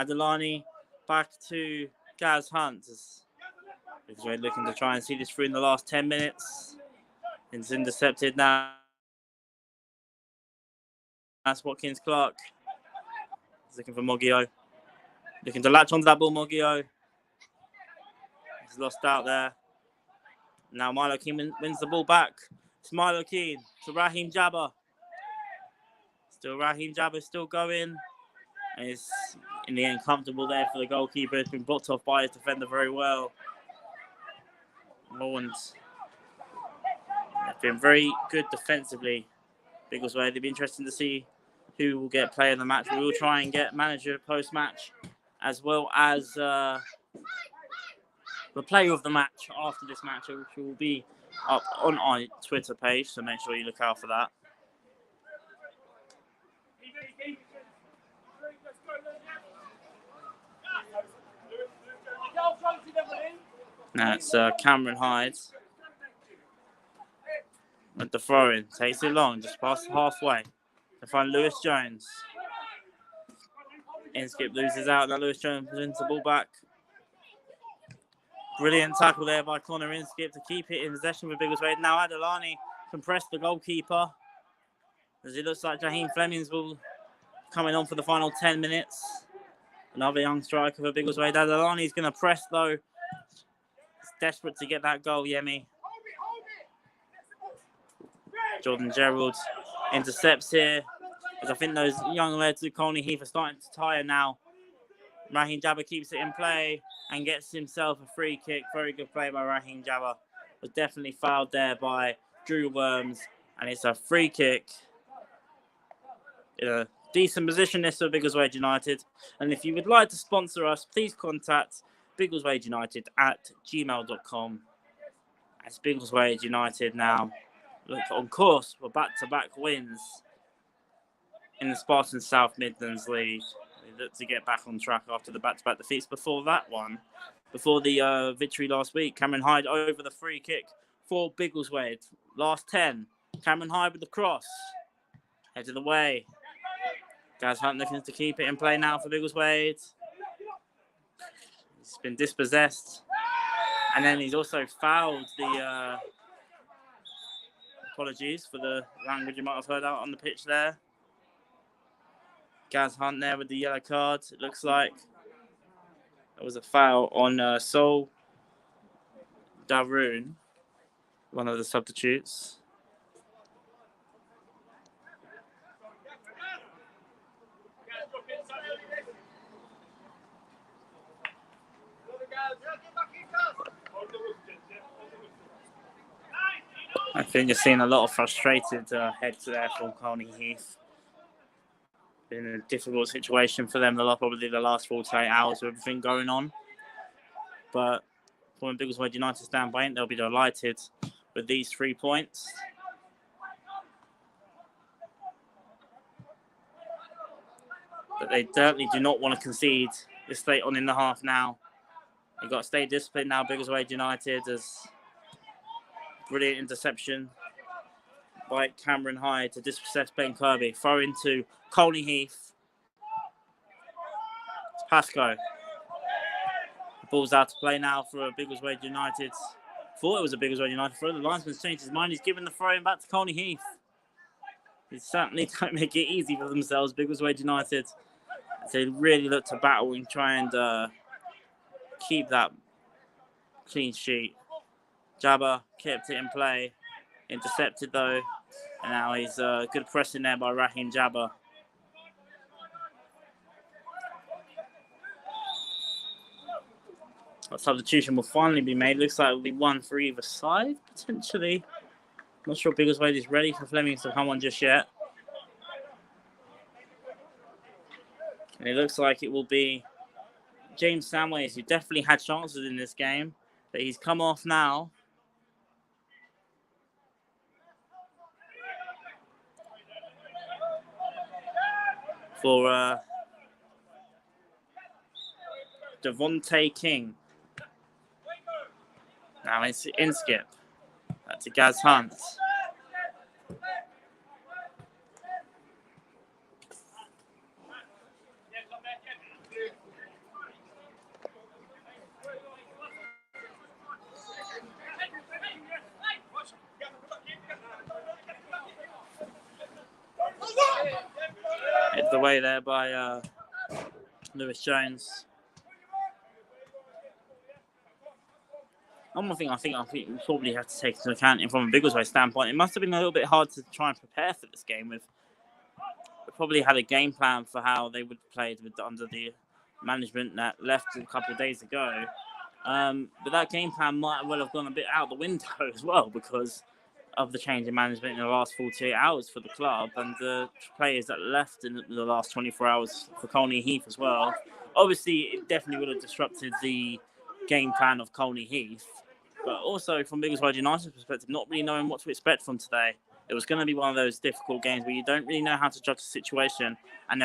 Adelani back to Gaz Hunt. Biggleswade looking to try and see this through in the last 10 minutes. It's intercepted now. That's Watkins Clark. He's looking for Moggio. Looking to latch onto that ball, Moggio. He's lost out there. Now Milo Keane wins the ball back. It's Milo Keane to Raheem Jabba. Still Raheem Jabba still going. And it's in the end comfortable there for the goalkeeper. It's been blocked off by his defender very well. Mullins have been very good defensively. Biggleswade. It'll be interesting to see who will get player of the match. We will try and get manager post-match as well as the player of the match after this match, which will be up on our Twitter page, so make sure you look out for that. Now it's Cameron Hyde with the throw-in. Takes it long, just past halfway to find Lewis Jones. Inskip loses out. Now Lewis Jones wins the ball back. Brilliant tackle there by Connor Inskip to keep it in possession with Biggleswade. Now Adelani can press the goalkeeper, as it looks like Jaheim Flemings will coming on for the final 10 minutes. Another young striker for Biggleswade. Adelani's going to press though. He's desperate to get that goal, Yemi. Jordan Gerald intercepts here, as I think those young lads at Colney Heath are starting to tire now. Raheem Jabba keeps it in play and gets himself a free kick. Very good play by Raheem Jabba. Was definitely fouled there by Drew Worms, and it's a free kick in a decent position this for Biggleswade United. And if you would like to sponsor us, please contact biggleswadeunited@gmail.com. As Biggleswade United now look on course for back-to-back wins in the Spartan South Midlands League. They look to get back on track after the back-to-back defeats before that one. Before the victory last week, Cameron Hyde over the free kick for Biggleswade. Last 10. Cameron Hyde with the cross. Head of the way. Gaz Hunt looking to keep it in play now for Biggleswade. He's been dispossessed. And then he's also fouled the... apologies for the language you might have heard out on the pitch there. Gaz Hunt there with the yellow card. It looks like there was a foul on Sol Daroon, one of the substitutes. I think you're seeing a lot of frustrated heads there from Colney Heath. Been a difficult situation for them probably the last 48 hours with everything going on. But from a Biggleswade United standpoint, they'll be delighted with these 3 points. But they certainly do not want to concede. It's late on in the half now. They've got to stay disciplined now, Biggleswade United. As brilliant interception by Cameron Hyde to dispossess Ben Kirby. Throw into Colney Heath. It's Pascoe. The ball's out to play now for Biggleswade United. Thought it was a Biggleswade United throw. The linesman's changed his mind. He's given the throw in back to Colney Heath. They certainly don't make it easy for themselves, Biggleswade United. They really look to battle and try and keep that clean sheet. Jabba kept it in play. Intercepted though. And now he's good pressing there by Raheem Jabba. A substitution will finally be made. Looks like it'll be one for either side, potentially. Not sure Biggleswade is ready for Fleming to come on just yet. And it looks like it will be James Samways, who definitely had chances in this game, but he's come off now. For Devontae King. Now it's Inskip. That's a Gaz Hunt. It's the way there by Lewis Jones. One more thing I think we probably have to take into account from a Biggleswade standpoint, it must have been a little bit hard to try and prepare for this game. We probably had a game plan for how they would play under the management that left a couple of days ago. But that game plan might well have gone a bit out the window as well because of the change in management in the last 48 hours for the club and the players that left in the last 24 hours for Colney Heath as well. Obviously, it definitely would have disrupted the game plan of Colney Heath, but also from Biggleswade United's perspective, not really knowing what to expect from today. It was going to be one of those difficult games where you don't really know how to judge the situation, and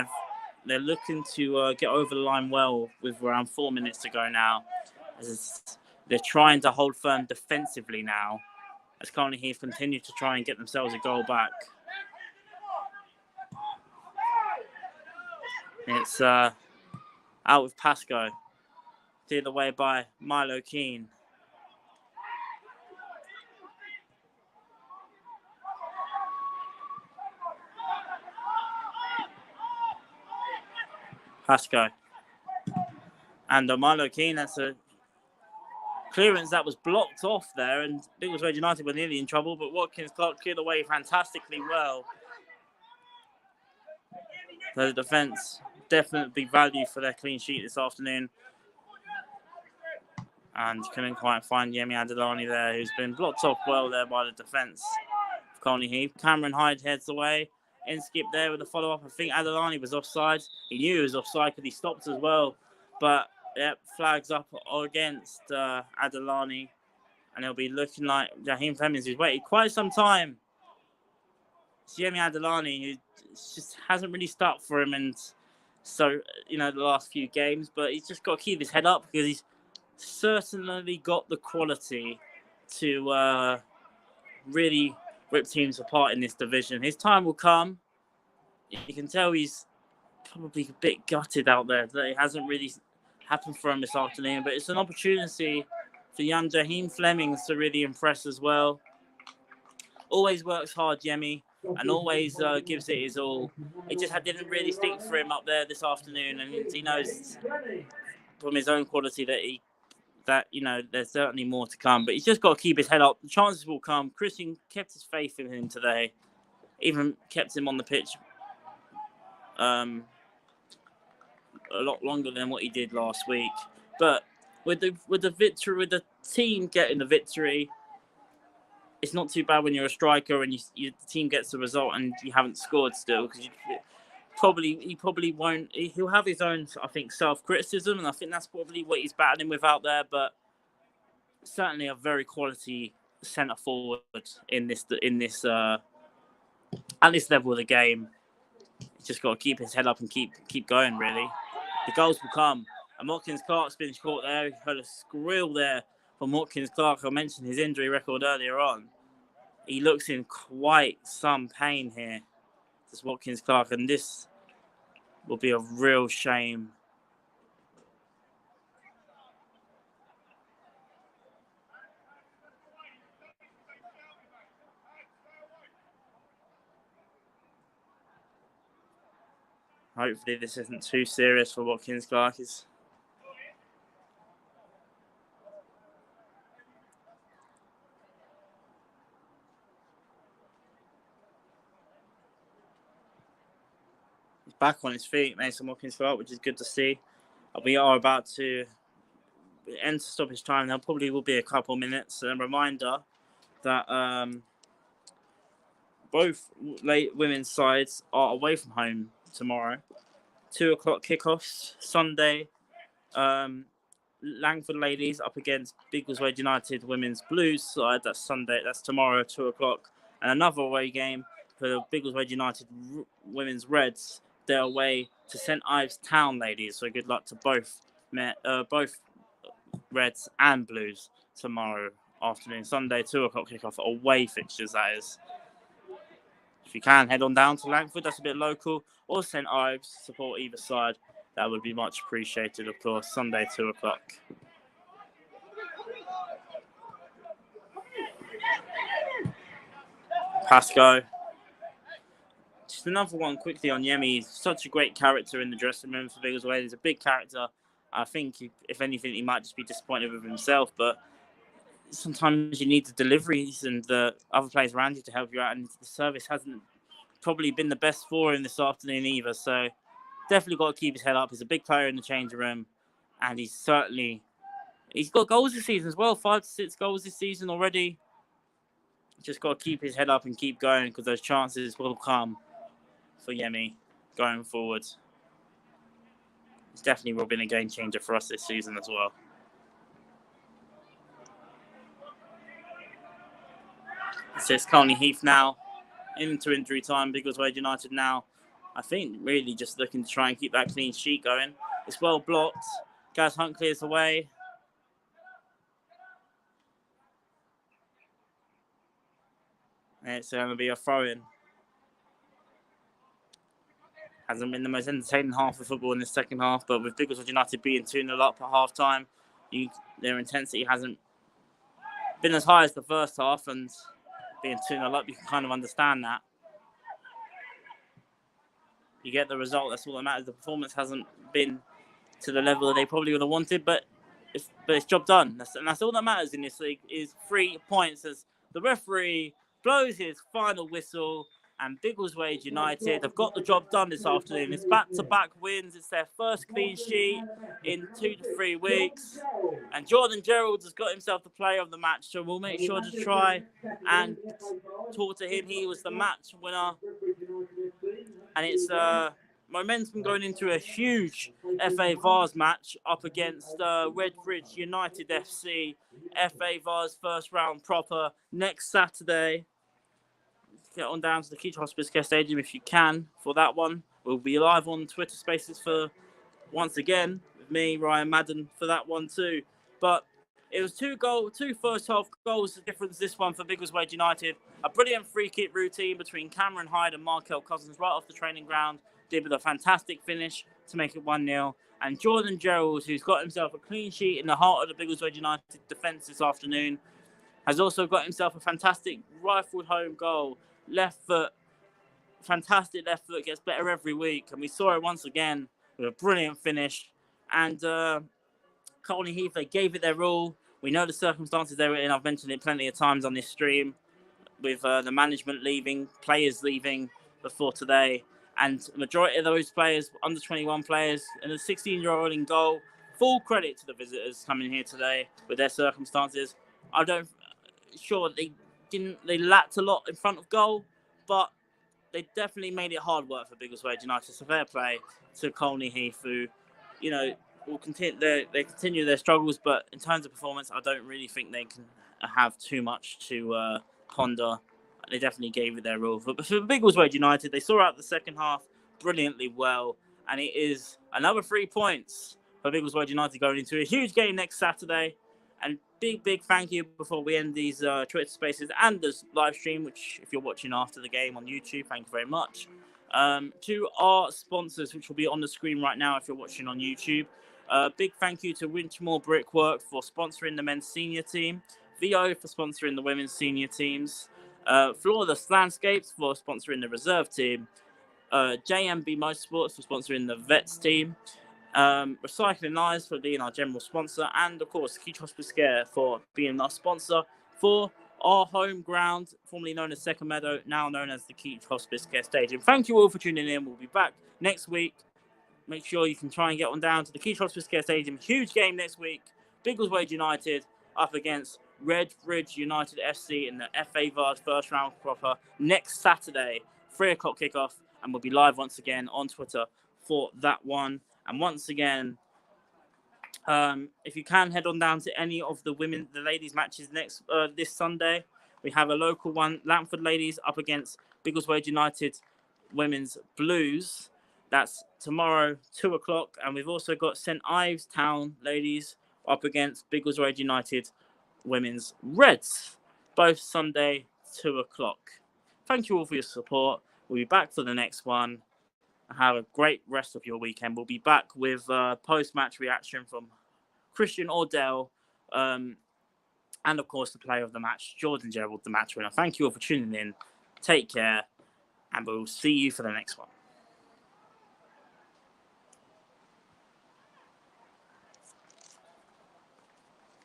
they're looking to get over the line well with around 4 minutes to go now. As they're trying to hold firm defensively now, as Colney Heath continue to try and get themselves a goal back. It's out with Pascoe. Cleared away by Milo Keane. Pascoe. And Milo Keane, that's a clearance that was blocked off there, and Biggleswade United were nearly in trouble, but Watkins Clark cleared away fantastically well. So the defence definitely value for their clean sheet this afternoon. And couldn't quite find Yemi Adelani there, who's been blocked off well there by the defence of Colney Heath. Cameron Hyde heads away. Inskip there with a follow-up. I think Adelani was offside. He knew he was offside because he stopped as well. But, yep, flags up against Adelani. And it'll be looking like Raheem Fleming, who's waited quite some time. It's Yemi Adelani, who just hasn't really stuck for him. And so, the last few games. But he's just got to keep his head up because he's certainly got the quality to really rip teams apart in this division. His time will come. You can tell he's probably a bit gutted out there that it hasn't really happened for him this afternoon, but it's an opportunity for young Jaheim Flemings to really impress as well. Always works hard, Yemi, and always gives it his all. It just didn't really stick for him up there this afternoon, and he knows from his own quality that there's certainly more to come, but he's just got to keep his head up. The chances will come. Christian kept his faith in him today, even kept him on the pitch a lot longer than what he did last week. But with the victory, with the team getting the victory, it's not too bad when you're a striker and the team gets the result and you haven't scored still, because he probably won't. He'll have his own, I think, self-criticism, and I think that's probably what he's battling with out there. But certainly a very quality centre forward in this at this level of the game. He's just got to keep his head up and keep going, really. The goals will come. And Watkins Clark's been caught there. We heard a squeal there from Watkins Clark. I mentioned his injury record earlier on. He looks in quite some pain here, this Watkins Clark, and this will be a real shame. Hopefully this isn't too serious for Watkins Clark. He's back on his feet, Mason Watkins Clark, which is good to see. We are about to enter stoppage time. There probably will be a couple minutes. A reminder that both women's sides are away from home tomorrow. 2 o'clock kickoffs. Sunday, Langford ladies up against Biggleswade United women's Blues side. That's Sunday. That's tomorrow, 2 o'clock. And another away game for the Biggleswade United women's Reds. They're away to St Ives Town ladies. So good luck to both Reds and Blues tomorrow afternoon. Sunday, 2 o'clock kickoff. Away fixtures, that is. If you can, head on down to Langford. That's a bit local. Or St Ives. Support either side. That would be much appreciated, of course. Sunday, 2 o'clock. Pasco. Just another one quickly on Yemi. He's such a great character in the dressing room for Biggleswade. He's a big character. I think, if anything, he might just be disappointed with himself. But sometimes you need the deliveries and the other players around you to help you out. And the service hasn't probably been the best for him this afternoon either. So definitely got to keep his head up. He's a big player in the changing room. And he's got goals this season as well. 5 to 6 goals this season already. Just got to keep his head up and keep going because those chances will come for Yemi going forward. It's definitely will been a game changer for us this season as well. It says Colney Heath now into injury time. Biggleswade United now, I think, really just looking to try and keep that clean sheet going. It's well blocked. Gaz Hunt clears away. And it's going to be a throw-in. Hasn't been the most entertaining half of football in the second half, but with Biggleswade United being 2-0 up at half-time, their intensity hasn't been as high as the first half, and being 2-0 up, you can kind of understand that. You get the result, that's all that matters. The performance hasn't been to the level that they probably would have wanted, but it's job done. That's all that matters in this league, is 3 points as the referee blows his final whistle, and Biggleswade United have got the job done this afternoon. It's back-to-back wins. It's their first clean sheet in 2 to 3 weeks. And Jordan Gerald has got himself the player of the match, so we'll make sure to try and talk to him. He was the match winner. And it's momentum going into a huge FA Vars match up against Redbridge United FC. FA Vars first round proper next Saturday. Get on down to the Keach Hospice Care Stadium if you can for that one. We'll be live on Twitter Spaces for, once again, with me, Ryan Madden, for that one too. But it was two first half goals the difference this one for Biggleswade United. A brilliant free kick routine between Cameron Hyde and Markel Cousins right off the training ground. Did with a fantastic finish to make it 1-0. And Jordan Gerald, who's got himself a clean sheet in the heart of the Biggleswade United defence this afternoon, has also got himself a fantastic rifled home goal. Left foot, fantastic left foot, gets better every week. And we saw it once again with a brilliant finish. And Colney Heath, they gave it their all. We know the circumstances they were in. I've mentioned it plenty of times on this stream with the management leaving, players leaving before today. And the majority of those players, under 21 players, and a 16-year-old in goal. Full credit to the visitors coming here today with their circumstances. Sure, they lacked a lot in front of goal, but they definitely made it hard work for Biggleswade United. So fair play to Colney Heath, who, will continue their struggles, but in terms of performance, I don't really think they can have too much to ponder. They definitely gave it their all. But for Biggleswade United, they saw out the second half, brilliantly well. And it is another 3 points for Biggleswade United going into a huge game next Saturday. And big thank you before we end these Twitter spaces and this live stream, which if you're watching after the game on YouTube, thank you very much. To our sponsors, which will be on the screen right now if you're watching on YouTube. Big thank you to Winchmore Brickwork for sponsoring the men's senior team, VO for sponsoring the women's senior teams, Flawless Landscapes for sponsoring the reserve team, JMB Motorsports for sponsoring the vets team, Recycling Lives for being our general sponsor, and of course Keach Hospice Care for being our sponsor for our home ground, formerly known as Second Meadow, now known as the Keach Hospice Care Stadium. Thank you all for tuning in. We'll be back next week. Make sure you can try and get on down to the Keach Hospice Care Stadium. Huge game next week. Biggleswade United up against Redbridge United FC in the FA Vard first round proper next Saturday, 3 o'clock kickoff, and we'll be live once again on Twitter for that one. And once again, if you can head on down to any of the ladies matches next this Sunday, we have a local one, Lamford ladies up against Biggleswade United women's Blues. That's tomorrow, 2 o'clock. And we've also got St Ives Town ladies up against Biggleswade United women's Reds, both Sunday, 2 o'clock. Thank you all for your support. We'll be back for the next one. Have a great rest of your weekend. We'll be back with post-match reaction from Christian Ordell, and of course the player of the match, Jordan Gerald, the match winner. Thank you all for tuning in. Take care, and we'll see you for the next one.